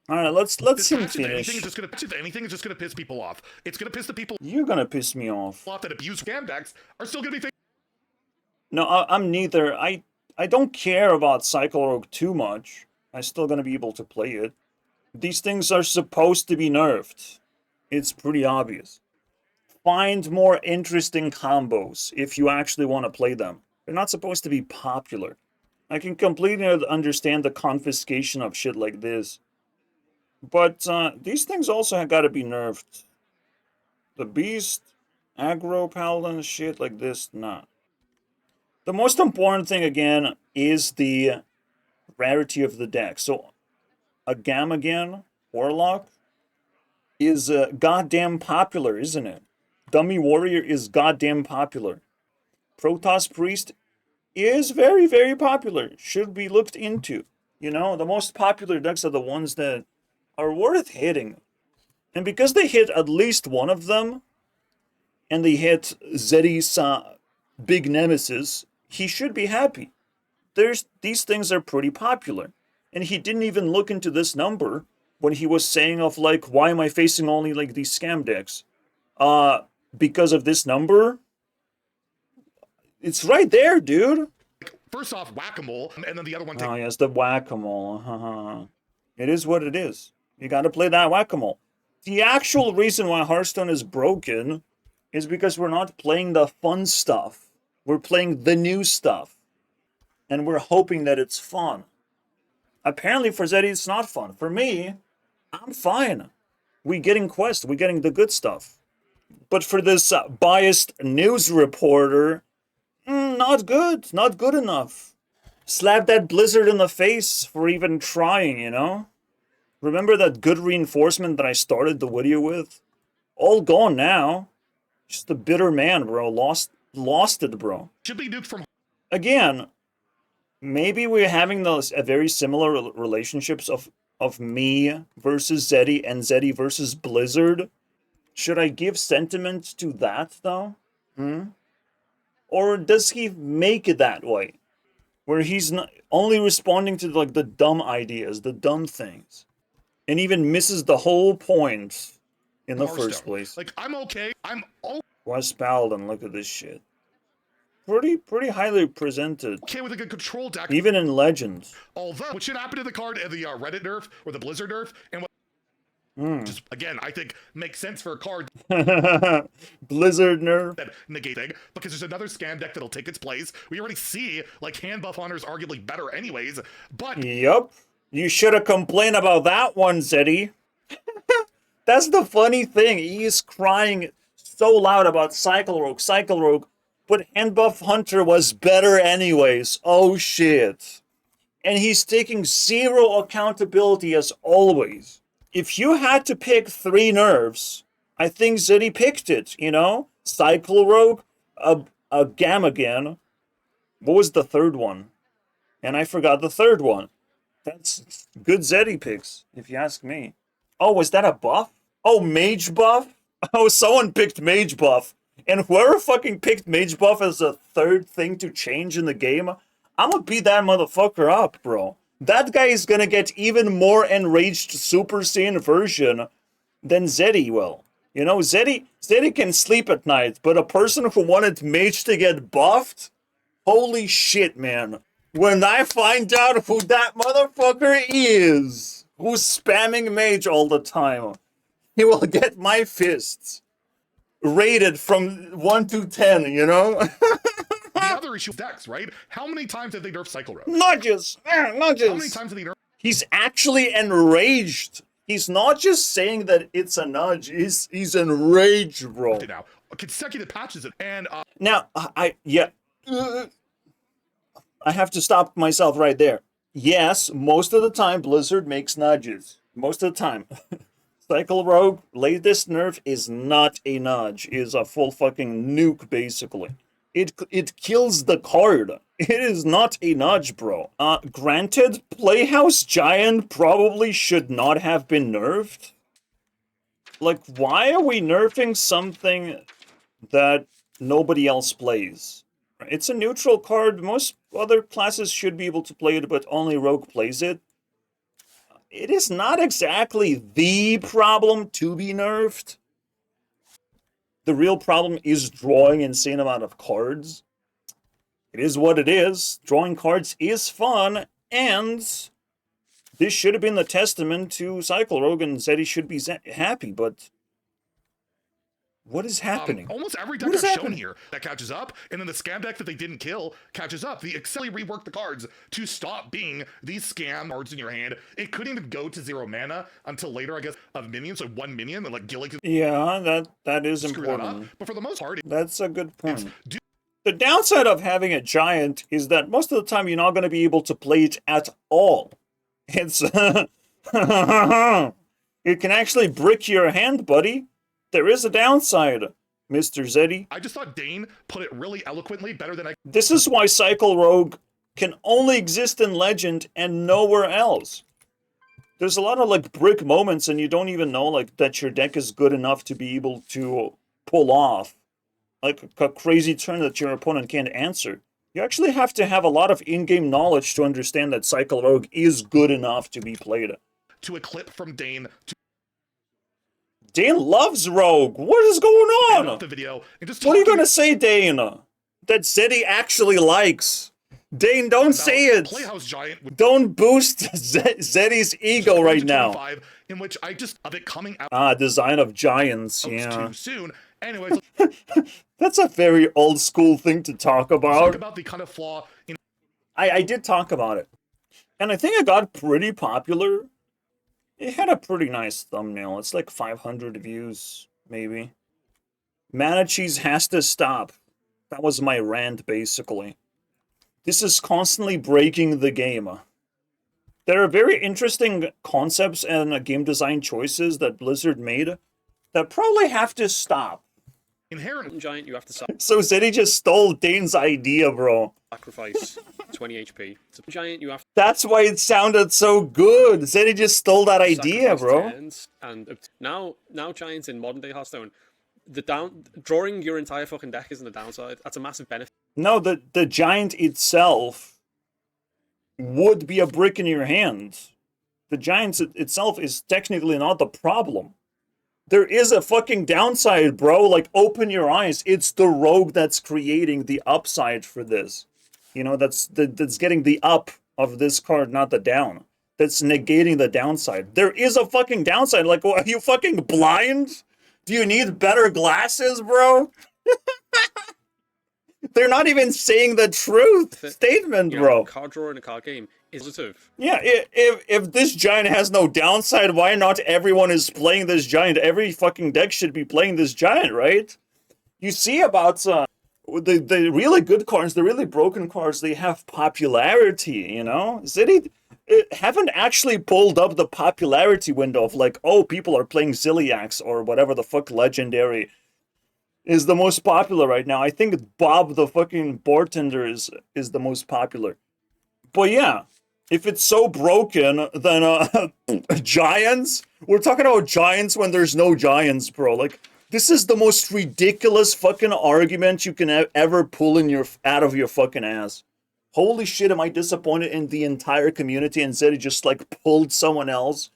S1: All right, let's him finish.
S2: Anything is just gonna piss people off. It's gonna piss the people
S1: You're gonna piss me off.
S2: off that abuse scam decks are still gonna be.
S1: No, I'm neither. I don't care about Cycle Rogue too much. I'm still gonna be able to play it. These things are supposed to be nerfed. It's pretty obvious. Find more interesting combos if you actually want to play them. They're not supposed to be popular. I can completely understand the confiscation of shit like this. But these things also have got to be nerfed. The Beast, Aggro Paladin, shit like this, nah. The most important thing, again, is the rarity of the deck. So, a Gamagan Warlock is goddamn popular, isn't it? Dummy Warrior is goddamn popular. Protoss Priest is very, very popular. Should be looked into. You know, the most popular decks are the ones that are worth hitting. And because they hit at least one of them, and they hit Zeddy's big nemesis, he should be happy. These things are pretty popular. And he didn't even look into this number when he was saying of like, why am I facing only like these scam decks? Because of this number? It's right there, dude.
S2: First off, whack-a-mole, and then the other one.
S1: Oh yes, the whack-a-mole. It is what it is. You gotta play that whack-a-mole. The actual reason why Hearthstone is broken is because we're not playing the fun stuff. We're playing the new stuff. And we're hoping that it's fun. Apparently for Zeddy, it's not fun. For me, I'm fine. We getting Quest. We getting the good stuff. But for this biased news reporter, not good. Not good enough. Slap that Blizzard in the face for even trying, you know? Remember that good reinforcement that I started the video with? All gone now. Just a bitter man, bro. Lost it, bro.
S2: Should be nuked from.
S1: Again, maybe we're having those very similar relationships of me versus Zeddy and Zeddy versus Blizzard. Should I give sentiment to that, though? Or does he make it that way? Where he's not only responding to like the dumb ideas, the dumb things, and even misses the whole point in the first place.
S2: Like, I'm okay. I'm
S1: Quest Paladin, look at this shit. Pretty highly presented.
S2: okay with a good control deck.
S1: Even in Legends.
S2: Although, what should happen to the card in the Reddit nerf or the Blizzard nerf, and what just again I think makes sense for a card
S1: Blizzard nerf.
S2: that negating, because there's another scam deck that'll take its place. We already see like hand buff honor is arguably better anyways, but
S1: Yup. You should have complained about that one, Zeddy. That's the funny thing. He's crying so loud about Cycle Rogue, but hand buff hunter was better anyways. Oh shit. And he's taking zero accountability as always. If you had to pick 3 nerfs, I think Zeddy picked it, you know? Cycle Rogue, a Gamagan. What was the third one? And I forgot the third one. That's good Zeddy picks, if you ask me. Oh, was that a buff? Oh, mage buff? Oh, someone picked mage buff. And whoever fucking picked mage buff as a third thing to change in the game, I'm gonna beat that motherfucker up, bro. That guy is gonna get even more enraged Super Saiyan version than Zeddy will. You know, Zeddy can sleep at night, but a person who wanted mage to get buffed? Holy shit, man. When I find out who that motherfucker is, who's spamming mage all the time, he will get my fists rated from 1 to 10, you know?
S2: the other issue with decks, right? How many times have they nerfed Cycle Rogue?
S1: Nudges!
S2: How many
S1: Nudges!
S2: times have they nerfed
S1: He's actually enraged. He's not just saying that it's a nudge. He's enraged, bro.
S2: it now? Consecutive patches it, and
S1: Now, I have to stop myself right there. Yes, most of the time Blizzard makes nudges. Most of the time. Cycle Rogue, latest nerf is not a nudge. It is a full fucking nuke, basically. It kills the card. It is not a nudge, bro. Granted, Playhouse Giant probably should not have been nerfed. Like, why are we nerfing something that nobody else plays? It's a neutral card. Most other classes should be able to play it, but only Rogue plays it. It is not exactly the problem to be nerfed. The real problem is drawing insane amount of cards. It is what it is. Drawing cards is fun, and this should have been the testament to Cycle Rogue, and Zeddy should be happy, but what is happening?
S2: almost every deck I've shown here that catches up, and then the scam deck that they didn't kill catches up. The Excel reworked the cards to stop being these scam cards in your hand. It couldn't even go to 0 mana until later, I guess, of minions, so 1 minion, and like Gillick.
S1: Yeah, that is important.
S2: That up. But for the most part,
S1: that's a good point. The downside of having a giant is that most of the time you're not going to be able to play it at all. It's it can actually brick your hand, buddy. There is a downside, Mr. Zeddy.
S2: I just thought Dane put it really eloquently, better than I.
S1: This is why Cycle Rogue can only exist in Legend and nowhere else. There's a lot of like brick moments, and you don't even know like that your deck is good enough to be able to pull off like a crazy turn that your opponent can't answer. You actually have to have a lot of in-game knowledge to understand that Cycle Rogue is good enough to be played.
S2: To a clip from Dane.
S1: Dane loves Rogue. What is going on?
S2: The video and just
S1: what are you gonna say, Dane? That Zeddy actually likes. Dane, don't say it.
S2: Playhouse Giant.
S1: Don't boost Zeddy's ego right now.
S2: In which I just of it coming out.
S1: Design of giants. Yeah.
S2: Too soon. Anyways,
S1: that's a very old school thing to talk about.
S2: Talk about the kind of flaw.
S1: I did talk about it, and I think it got pretty popular. It had a pretty nice thumbnail. It's like 500 views, maybe. Mana Cheese has to stop. That was my rant, basically. This is constantly breaking the game. There are very interesting concepts and game design choices that Blizzard made that probably have to stop.
S2: Inherent
S6: giant, you have to
S1: So Zeddy just stole Dane's idea, bro.
S6: sacrifice 20 HP. It's a giant, you have to.
S1: That's why it sounded so good. Zeddy just stole that idea, bro.
S6: And now giants in modern day Hearthstone, drawing your entire fucking deck isn't a downside. That's a massive benefit.
S1: No, the giant itself would be a brick in your hand. The giant itself is technically not the problem. There is a fucking downside, bro. Like, open your eyes. It's the rogue that's creating the upside for this. You know, that's getting the up of this card, not the down. That's negating the downside. There is a fucking downside. Like, what, are you fucking blind? Do you need better glasses, bro? They're not even saying the truth statement, bro.
S6: Card draw in a card game is positive.
S1: Yeah, if this giant has no downside, why not everyone is playing this giant? Every fucking deck should be playing this giant, right? You see about the really good cards, the really broken cards, they have popularity, you know? Zeddy haven't actually pulled up the popularity window of like, oh, people are playing Zilliax or whatever the fuck legendary is the most popular right now. I think Bob the fucking bartender is the most popular. But yeah, if it's so broken, then giants? We're talking about giants when there's no giants, bro. Like, this is the most ridiculous fucking argument you can ever pull out of your fucking ass. Holy shit, am I disappointed in the entire community, and Zeddy just like pulled someone else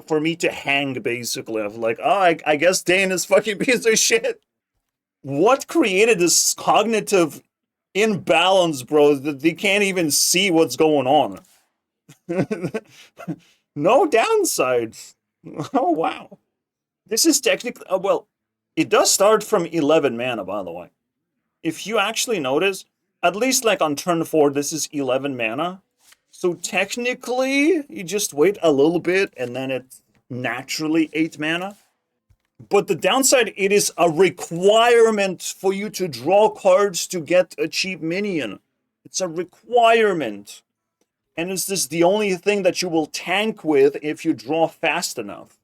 S1: for me to hang, basically. Of like, oh, I guess Dane is fucking piece of shit. What created this cognitive imbalance, bro, that they can't even see what's going on? No downsides. Oh, wow. This is technically... well, it does start from 11 mana, by the way. If you actually notice, at least like on turn 4, this is 11 mana. So technically, you just wait a little bit, and then it's naturally 8 mana. But the downside, it is a requirement for you to draw cards to get a cheap minion. It's a requirement. And is this the only thing that you will tank with if you draw fast enough?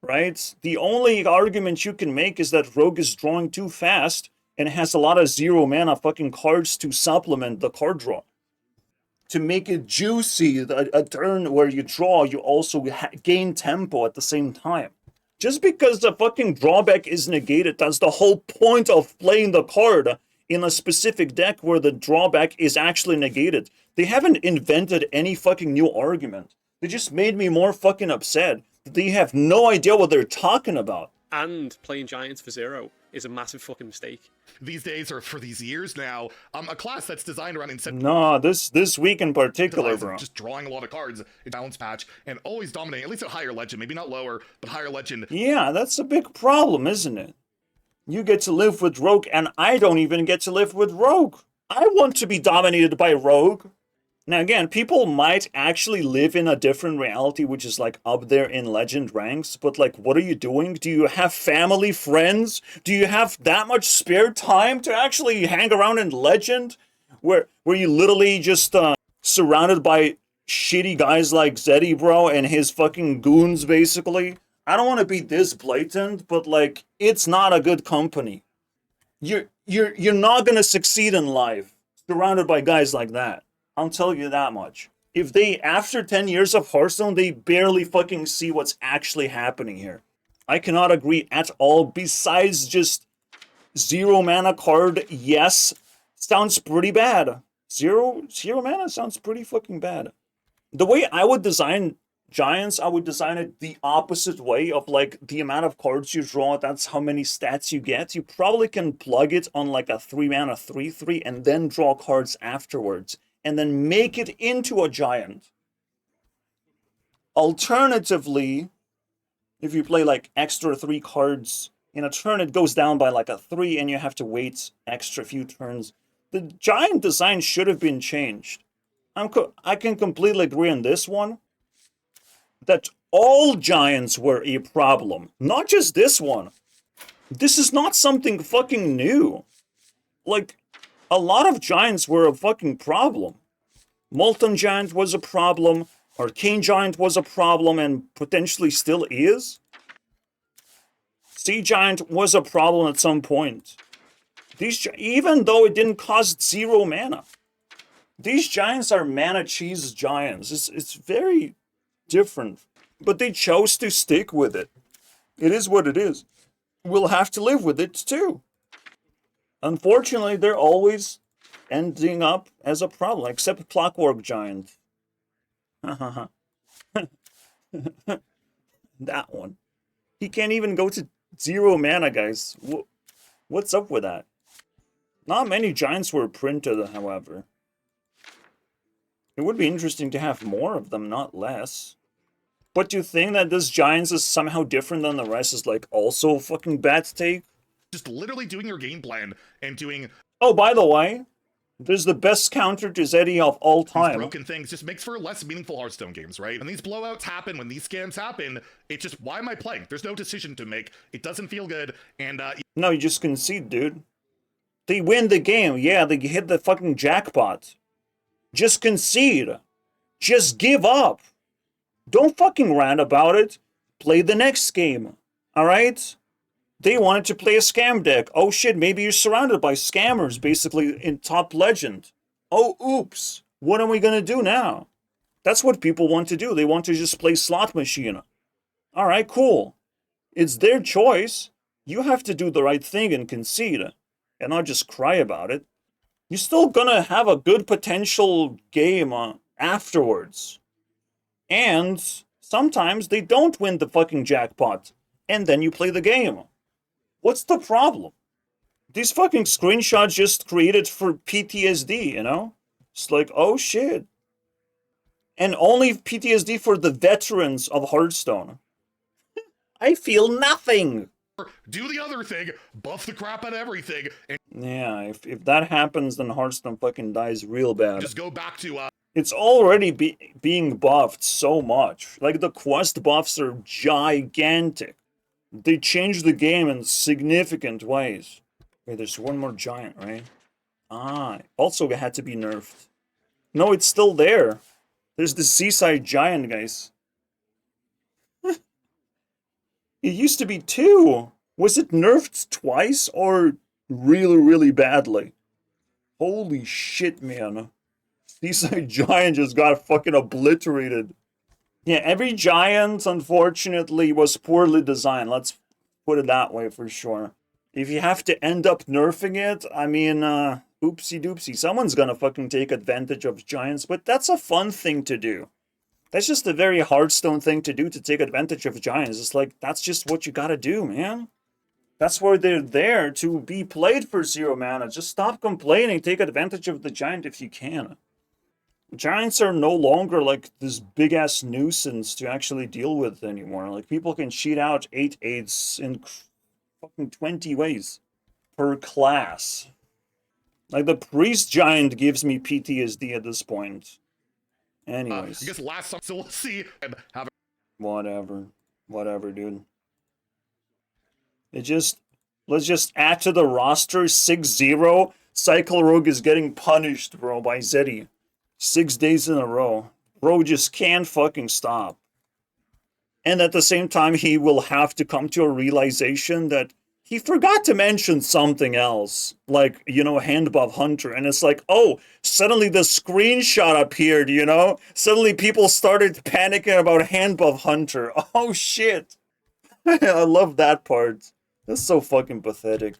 S1: Right? The only argument you can make is that Rogue is drawing too fast and has a lot of 0 mana fucking cards to supplement the card draw. To make it juicy, a turn where you draw, you also gain tempo at the same time. Just because the fucking drawback is negated, that's the whole point of playing the card in a specific deck where the drawback is actually negated. They haven't invented any fucking new argument. They just made me more fucking upset that they have no idea what they're talking about.
S6: And playing giants for 0 is a massive fucking mistake.
S2: These days, or for these years now, a class that's designed around
S1: No, this week in particular, bro.
S2: just drawing a lot of cards, a balance patch, and always dominating, at least at higher legend, maybe not lower, but higher legend.
S1: Yeah, that's a big problem, isn't it? You get to live with Rogue, and I don't even get to live with Rogue. I want to be dominated by Rogue. Now again, people might actually live in a different reality, which is like up there in legend ranks, but like, what are you doing? Do you have family, friends? Do you have that much spare time to actually hang around in legend? Where you literally just surrounded by shitty guys like Zeddy, bro, and his fucking goons, basically? I don't want to be this blatant, but like, it's not a good company. You're not gonna succeed in life surrounded by guys like that. I'll tell you that much. If they, after 10 years of Hearthstone, they barely fucking see what's actually happening here. I cannot agree at all. Besides just 0 mana card, yes, sounds pretty bad. Zero mana sounds pretty fucking bad. The way I would design Giants, I would design it the opposite way of like the amount of cards you draw, that's how many stats you get. You probably can plug it on like a 3 mana 3/3 and then draw cards afterwards. And then make it into a giant. Alternatively, if you play like extra 3 cards in a turn, it goes down by like a 3 and you have to wait extra few turns. The giant design should have been changed. I can completely agree on this one. That all giants were a problem. Not just this one. This is not something fucking new. Like, a lot of giants were a fucking problem. Molten Giant was a problem. Arcane Giant was a problem and potentially still is. Sea Giant was a problem at some point. Even though it didn't cost 0 mana. These giants are mana cheese giants. It's very different. But they chose to stick with it. It is what it is. We'll have to live with it too. Unfortunately, they're always ending up as a problem, except Clockwork Giant. That one. He can't even go to 0 mana, guys. What's up with that? Not many giants were printed, however. It would be interesting to have more of them, not less. But do you think that this giants is somehow different than the rest is like also a fucking bad take?
S2: Just literally doing your game plan and doing
S1: Oh, by the way, there's the best counter to Zeddy of all
S2: these
S1: time.
S2: broken things just makes for less meaningful Hearthstone games, right? When these blowouts happen, when these scams happen, it's just, why am I playing? There's no decision to make. It doesn't feel good, and
S1: No, you just concede, dude. They win the game. Yeah, they hit the fucking jackpot. Just concede. Just give up. Don't fucking rant about it. Play the next game. Alright? They wanted to play a scam deck. Oh shit, maybe you're surrounded by scammers, basically, in Top Legend. Oh, oops. What are we gonna do now? That's what people want to do. They want to just play slot machine. Alright, cool. It's their choice. You have to do the right thing and concede. And not just cry about it. You're still gonna have a good potential game afterwards. And sometimes they don't win the fucking jackpot. And then you play the game. What's the problem? These fucking screenshots just created for PTSD, you know? It's like, oh shit. And only PTSD for the veterans of Hearthstone. I feel nothing.
S2: do the other thing, buff the crap out of everything, and
S1: Yeah, if that happens, then Hearthstone fucking dies real bad.
S2: just go back to
S1: It's already being buffed so much. Like, the quest buffs are gigantic. They changed the game in significant ways. Wait, there's one more giant, right? Ah, also it had to be nerfed. No, it's still there. There's the seaside giant, guys. It used to be 2. Was it nerfed twice or really, really badly? Holy shit, man. Seaside giant just got fucking obliterated. Yeah, every giant, unfortunately, was poorly designed. Let's put it that way for sure. If you have to end up nerfing it, I mean, oopsie doopsie. Someone's gonna fucking take advantage of giants, but that's a fun thing to do. That's just a very Hearthstone thing to do, to take advantage of giants. It's like, that's just what you gotta do, man. That's why they're there, to be played for 0 mana. Just stop complaining, take advantage of the giant if you can. Giants are no longer like this big-ass nuisance to actually deal with anymore. Like, people can cheat out 8/8s in fucking 20 ways per class. Like, the priest giant gives me PTSD at this point. Anyways.
S2: I guess last time, so we'll see and have
S1: Whatever. Whatever, dude. Let's just add to the roster 6-0. Cycle Rogue is getting punished, bro, by Zeddy. 6 days in a row. Bro just can't fucking stop. And at the same time, he will have to come to a realization that he forgot to mention something else. Like, you know, Hand Buff Hunter. And it's like, oh, suddenly the screenshot appeared, you know? Suddenly people started panicking about Hand Buff Hunter. Oh, shit. I love that part. That's so fucking pathetic.